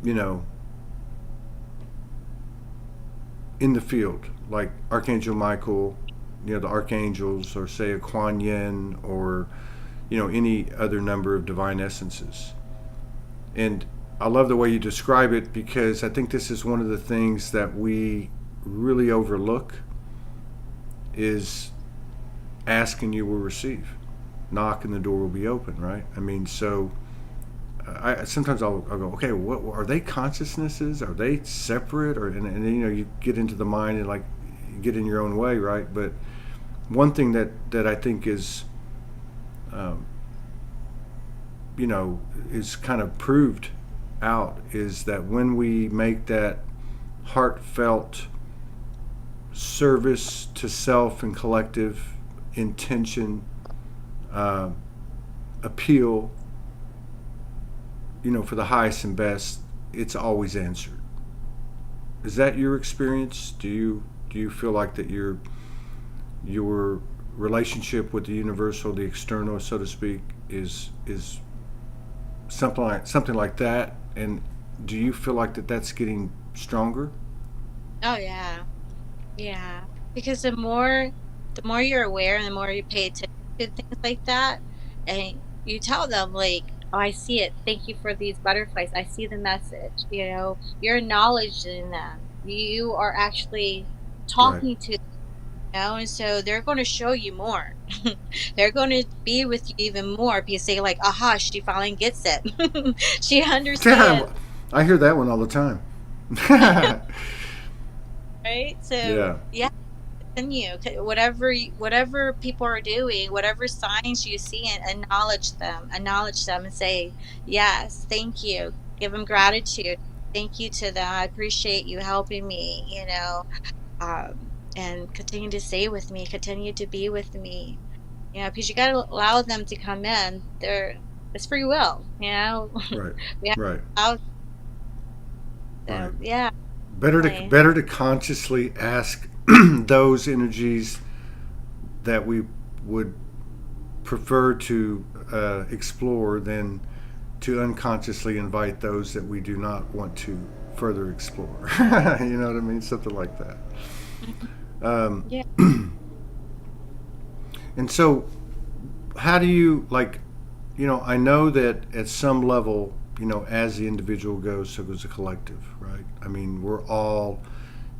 know, in the field, like Archangel Michael, the archangels, or say a Kuan Yin, or any other number of divine essences. And I love the way you describe it, because I think this is one of the things that we really overlook is ask and you will receive. Knock and the door will be open, right? I mean, so sometimes I'll go, okay, what are they? Consciousnesses? Are they separate? And you get into the mind and like get in your own way, right? But one thing that I think is is kind of proved out is that when we make that heartfelt service to self and collective intention, appeal, for the highest and best, it's always answered. Is that your experience? Do you feel like that your relationship with the universal, the external, so to speak, is something like that? And do you feel like that's getting stronger? Oh yeah. Yeah. Because the more you're aware and the more you pay attention to things like that, and you tell them, like, oh, I see it. Thank you for these butterflies. I see the message. You're acknowledging them. You are actually Right. talking to them, and so they're going to show you more. They're going to be with you even more because they like, aha, she finally gets it. She Damn, understands, I hear that one all the time. right? So Yeah. yeah, continue. Whatever people are doing, whatever signs you see, and acknowledge them and say, yes, thank you. Give them gratitude. Thank you to them. I appreciate you helping me, and continue to stay with me, continue to be with me, because you got to allow them to come in. It's free will, Right. we have Right. to allow Right. them. Yeah. Definitely. Better to consciously ask those energies that we would prefer to explore than to unconsciously invite those that we do not want to further explore. You know what I mean? Something like that. Yeah. And so, how do you, like, I know that at some level, as the individual goes, so goes the collective, right? I mean, we're all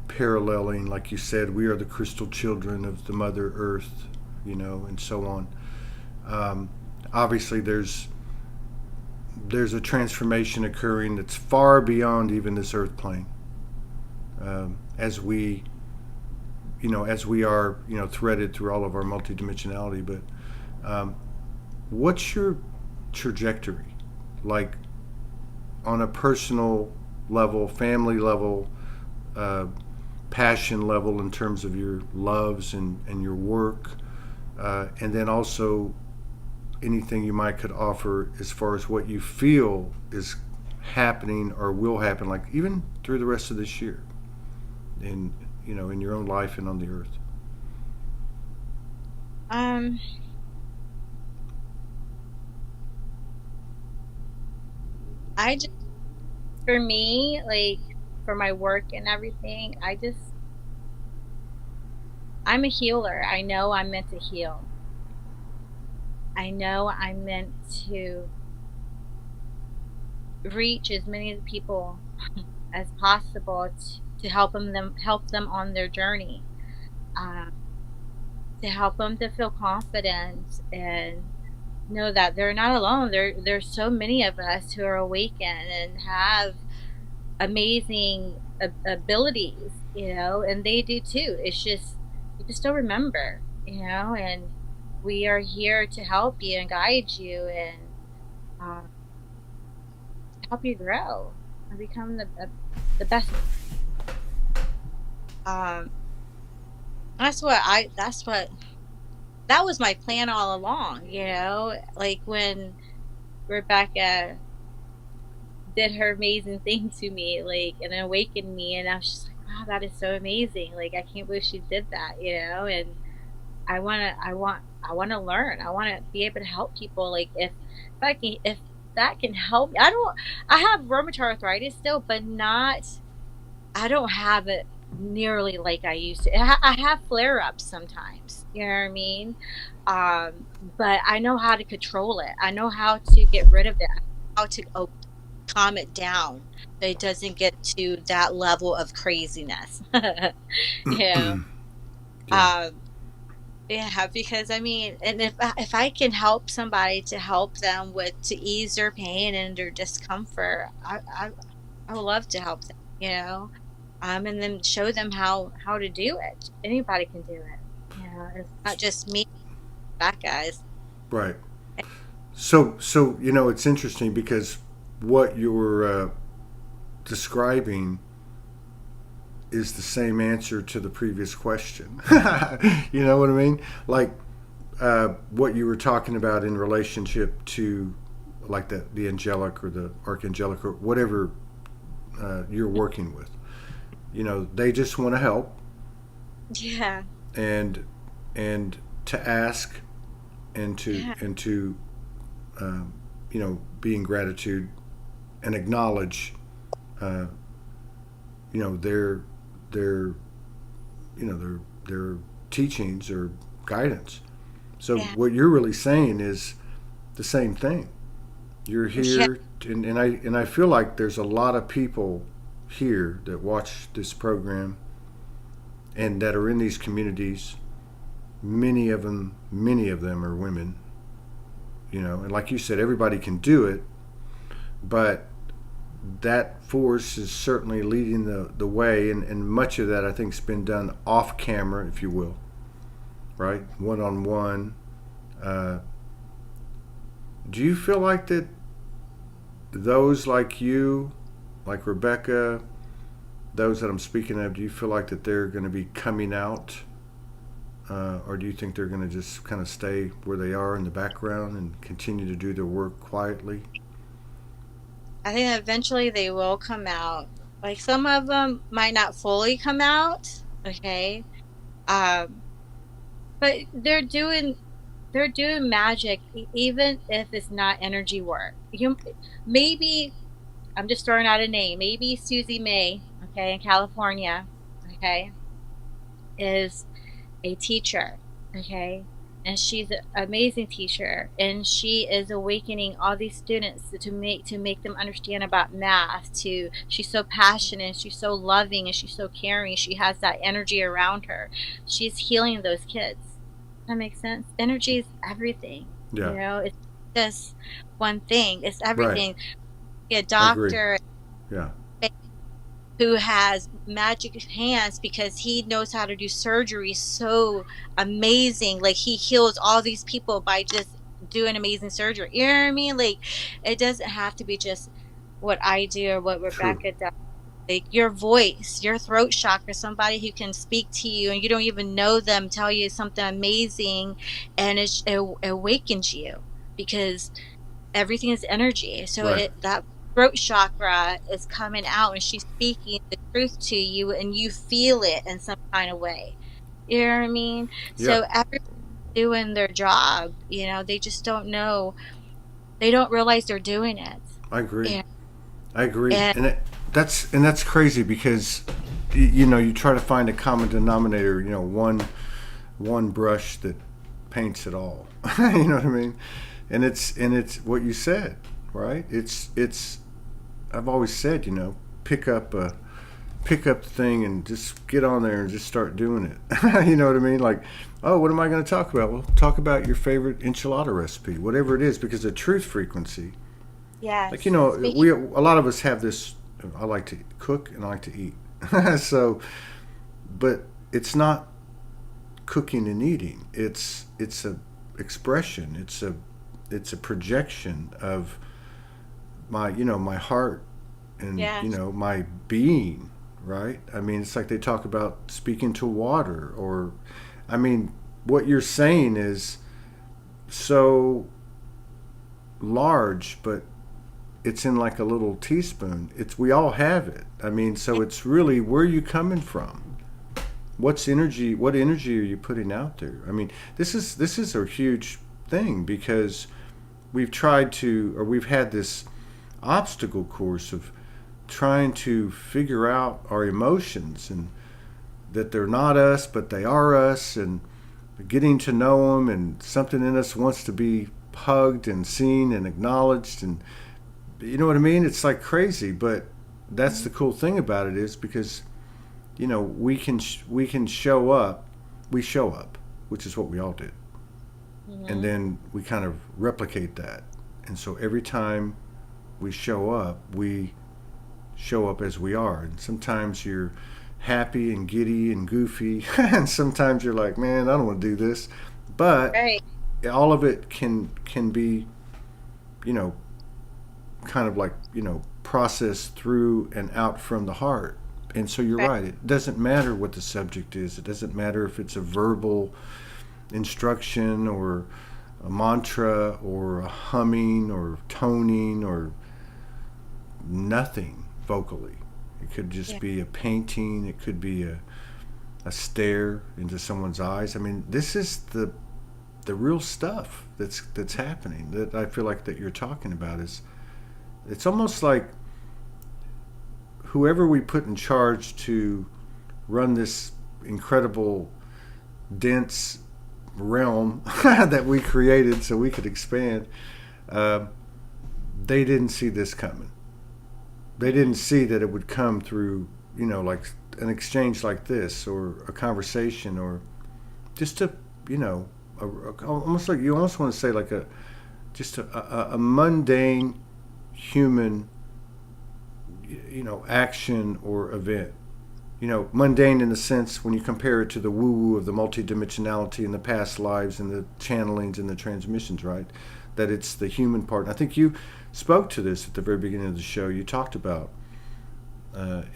paralleling, like you said, we are the crystal children of the Mother Earth, and so on. Obviously, there's a transformation occurring that's far beyond even this earth plane. As we are, threaded through all of our multidimensionality. But what's your trajectory, like on a personal level, family level, passion level, in terms of your loves and your work, and then also anything you might could offer as far as what you feel is happening or will happen, like even through the rest of this year, in your own life and on the earth. I just, for me, like for my work and everything, I'm a healer. I know I'm meant to heal. I know I'm meant to reach as many of the people as possible to help them on their journey, to help them to feel confident and know that they're not alone. There's so many of us who are awakened and have amazing abilities, and they do too. It's just you just don't remember, and we are here to help you and guide you and help you grow and become the best. That was my plan all along, like when Rebecca did her amazing thing to me, like, and awakened me, and I was just like, wow, that is so amazing. Like, I can't believe she did that, and I want to learn. I want to be able to help people. Like, if that can help me. I have rheumatoid arthritis still, but I don't have it nearly like I used to. I have flare-ups sometimes, you know what I mean? But I know how to control it. I know how to get rid of it, how to calm it down so it doesn't get to that level of craziness. Yeah. Yeah, because I mean, and if I can help somebody to help them to ease their pain and their discomfort, I would love to help them, and then show them how to do it. Anybody can do it. It's not just me, that guys. Right. So it's interesting because what you're describing is the same answer to the previous question. You know what I mean? Like what you were talking about in relationship to, like, the angelic or the archangelic or whatever you're working with. They just want to help. Yeah. And to ask and to be in gratitude and acknowledge their teachings or guidance. So what you're really saying is the same thing. You're here, and I feel like there's a lot of people here that watch this program and that are in these communities. Many of them are women. And like you said, everybody can do it, but that force is certainly leading the way, and much of that I think has been done off camera, if you will, right? One-on-one. Do you feel like that those like you, like Rebecca, those that I'm speaking of, do you feel like that they're going to be coming out, or do you think they're going to just kind of stay where they are in the background and continue to do their work quietly? I think eventually they will come out. Like, some of them might not fully come out, okay? But they're doing they're doing magic, even if it's not energy work. You maybe, I'm just throwing out a name. Maybe Susie May, okay, in California, okay, is a teacher, okay, and she's an amazing teacher, and she is awakening all these students to make them understand about math. To She's so passionate, she's so loving, and she's so caring. She has that energy around her. She's healing those kids. That makes sense. Energy is everything. Yeah. It's just one thing. It's Right. everything. A I agree. doctor Yeah. who has magic hands because he knows how to do surgery so amazing. Like, he heals all these people by just doing amazing surgery. You know what I mean? Like, it doesn't have to be just what I do or what True. Rebecca does. Like, your voice, your throat chakra, somebody who can speak to you and you don't even know them, tell you something amazing, and it awakens you, because everything is energy. So Right. that throat chakra is coming out, and she's speaking the truth to you, and you feel it in some kind of way. You know what I mean? Yeah. So everyone's doing their job. They just don't know. They don't realize they're doing it. I agree. Yeah. I agree. And That's crazy because you try to find a common denominator. One brush that paints it all. You know what I mean? And it's what you said, right? It's I've always said, pick up the thing and just get on there and just start doing it. You know what I mean? Like, oh, what am I going to talk about? Well, talk about your favorite enchilada recipe, whatever it is, because the truth frequency. yes, Like, a lot of us have this. I like to cook and I like to eat. So, but it's not cooking and eating. It's a expression. It's a projection of my heart and yes, my being, right? I mean, it's like they talk about speaking to water, or I mean, what you're saying is so large, but it's in like a little teaspoon. We all have it. I mean, so it's really, where are you coming from? What energy are you putting out there? I mean, this is a huge thing, because we've had this obstacle course of trying to figure out our emotions, and that they're not us but they are us, and getting to know them, and something in us wants to be hugged and seen and acknowledged, and you know what I mean? It's like crazy, but that's the cool thing about it, is because we can show up. We show up, which is what we all did, and then we kind of replicate that. And so every time we show up as we are. And sometimes you're happy and giddy and goofy, and sometimes you're like, man, I don't want to do this. But right. all of it can be, kind of like, processed through and out from the heart. And so you're right. It doesn't matter what the subject is. It doesn't matter if it's a verbal instruction or a mantra or a humming or toning or nothing vocally. It could just be a painting. It could be a stare into someone's eyes. I mean, this is the real stuff that's happening, that I feel like that you're talking about. It's almost like whoever we put in charge to run this incredible, dense realm that we created so we could expand, they didn't see this coming. They didn't see that it would come through, like an exchange like this, or a conversation, or just almost like, you almost want to say like a mundane human, action or event. Mundane in the sense when you compare it to the woo-woo of the multidimensionality and the past lives and the channelings and the transmissions, right? That it's the human part. And I think you spoke to this at the very beginning of the show. You talked about,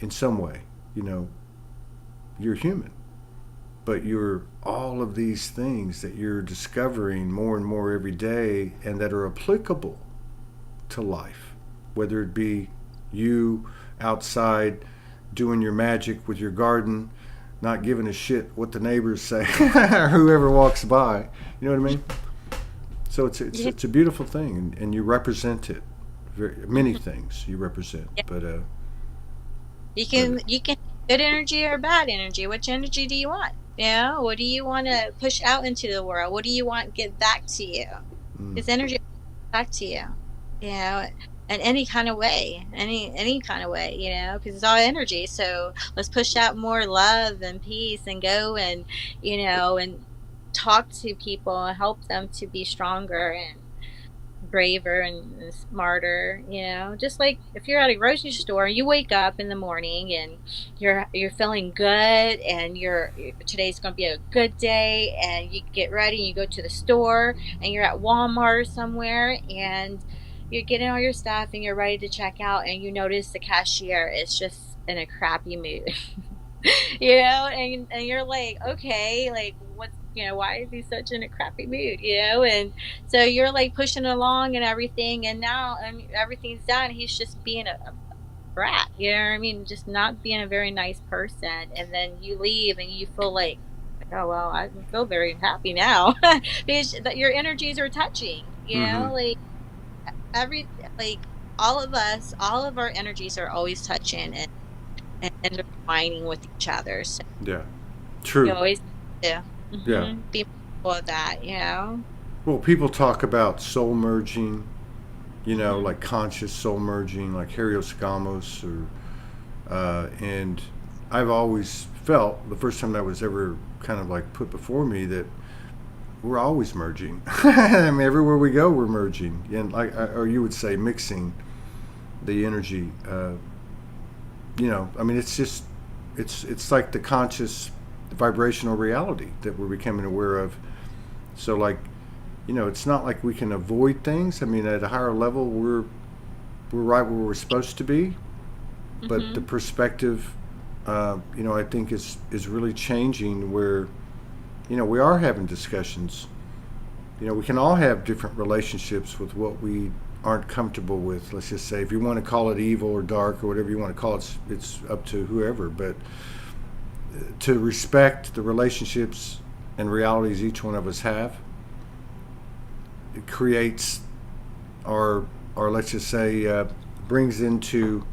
in some way, you're human, but you're all of these things that you're discovering more and more every day, and that are applicable to life, whether it be you outside doing your magic with your garden, not giving a shit what the neighbors say or whoever walks by. You know what I mean? So it's Yeah. it's a beautiful thing, and you represent it. Many things you represent, Yeah. but You can good energy or bad energy. Which energy do you want? You know, what do you want to push out into the world? What do you want to get back to you? mm, Because energy back to you. You know, in any kind of way, any kind of way. You know, because it's all energy. So let's push out more love and peace, and go and and talk to people and help them to be stronger and braver and smarter, just like if you're at a grocery store, you wake up in the morning and you're feeling good, and today's going to be a good day, and you get ready and you go to the store, and you're at Walmart or somewhere, and you're getting all your stuff and you're ready to check out, and you notice the cashier is just in a crappy mood. And you're like, okay, like what's why is he such in a crappy mood, and so you're like pushing along and everything, and now everything's done, he's just being a brat, you know what I mean, just not being a very nice person, and then you leave and you feel like, oh well, I feel very happy now because your energies are touching, mm-hmm. like every like all of us, all of our energies are always touching and intertwining with each other. So Yeah, you true. always do. Yeah. Be mindful of that. Well, people talk about soul merging, Hmm. like conscious soul merging, like Harios or and I've always felt the first time that was ever kind of like put before me that we're always merging. I mean, everywhere we go, we're merging, and like, or you would say, mixing the energy. I mean, it's just, it's like the conscious vibrational reality that we're becoming aware of. So, like, it's not like we can avoid things. I mean, at a higher level, we're right where we're supposed to be, but the Hmm. perspective, I think is really changing. Where we are having discussions. We can all have different relationships with what we aren't comfortable with. Let's just say, if you want to call it evil or dark or whatever you want to call it, it's up to whoever. But to respect the relationships and realities each one of us have, it creates, or let's just say, brings into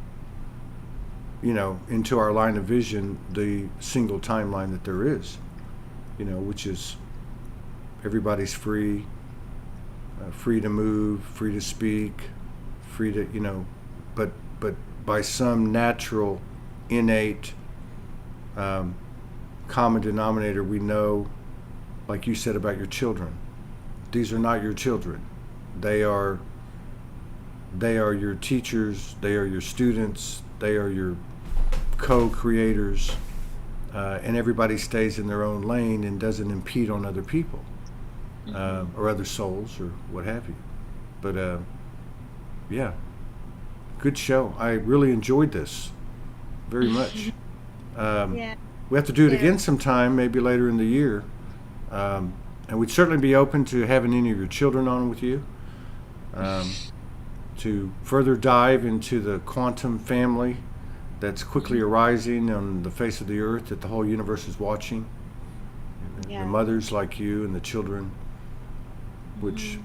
our line of vision the single timeline that there is, which is everybody's free to move, free to speak, free to, but by some natural, innate, um, common denominator, we know, like you said about your children, these are not your children. They are your teachers. They are your students. They are your co-creators, and everybody stays in their own lane and doesn't impede on other people, Hmm. or other souls or what have you. But yeah, good show. I really enjoyed this very much. Um, Yeah. we have to do it Yeah. again sometime, maybe later in the year. Um, and we'd certainly be open to having any of your children on with you, um, to further dive into the quantum family that's quickly arising on the face of the earth that the whole universe is watching. The Yeah. mothers like you and the children, which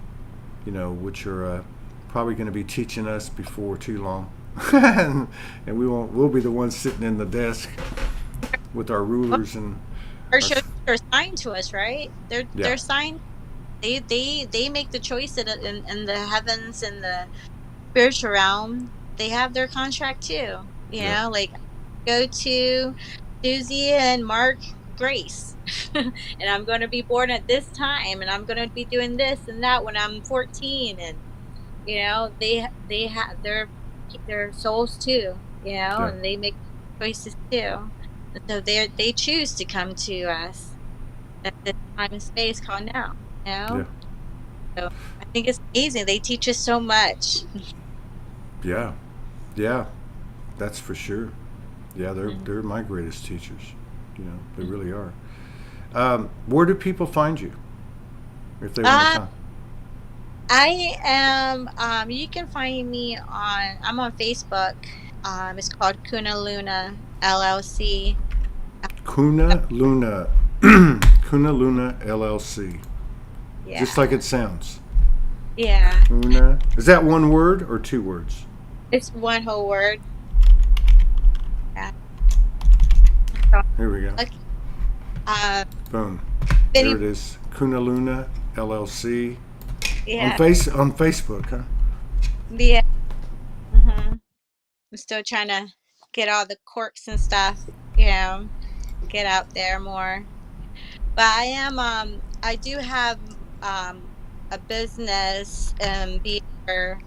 Hmm. which are probably going to be teaching us before too long, and we'll be the ones sitting in the desk with our Well, rulers and our our shows are assigned to us, right? They're yeah, assigned. They make the choice in the heavens and the spiritual realm. They have their contract too. yeah, Like go to Susie and Mark Grace, and I'm going to be born at this time, and I'm going to be doing this and that when I'm 14, and they have their souls too, yeah, and they make choices too. And so they choose to come to us at this time and space called now. You yeah, know, so I think it's amazing. They teach us so much. yeah, yeah. That's for sure. Yeah, they're Mhm. they're my greatest teachers. They Mhm. really are. Where do people find you if they want to Uh, come? I am. You can find me I'm on Facebook. It's called Kuna Luna LLC. Kuna Luna, Kuna Luna LLC, just Yeah. like it sounds. Yeah. Kuna. Is that one word or two words? It's one whole word. Yeah. So, Here we go. okay. Uh, Boom. There Vinny, it is. Kuna Luna LLC yeah. on Facebook, huh? Yeah. hmm I'm still trying to get all the quirks and stuff, get out there more. But I do have a business in Beaver,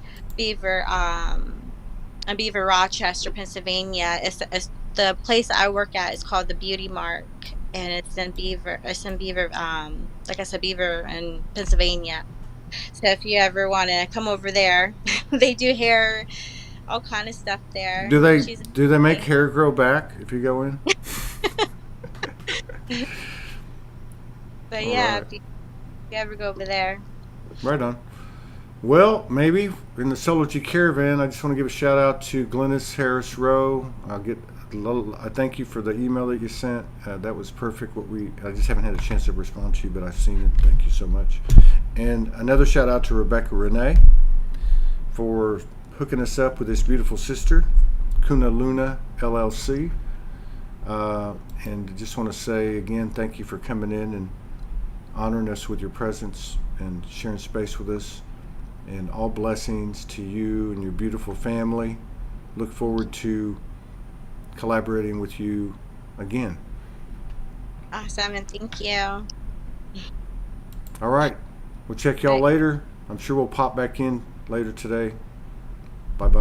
in Beaver, Rochester, Pennsylvania. It's the place I work at is called the Beauty Mark, and it's in Beaver, like I said, Beaver in Pennsylvania. So if you ever want to come over there, they do hair, all kind of stuff there. She's Do they make amazing. hair grow back if you go in? But All yeah, right. if you ever go over there. Right on. Well, maybe in the Soulogy Caravan, I just want to give a shout out to Glennis Harris Rowe. I thank you for the email that you sent. That was perfect. I just haven't had a chance to respond to you, but I've seen it. Thank you so much. And another shout out to Rebecca Renee for hooking us up with this beautiful sister, Kuna Luna LLC. And just want to say again, thank you for coming in and honoring us with your presence and sharing space with us. And all blessings to you and your beautiful family. Look forward to collaborating with you again. Awesome, and thank you. All right. We'll check y'all Right. later. I'm sure we'll pop back in later today. Bye bye.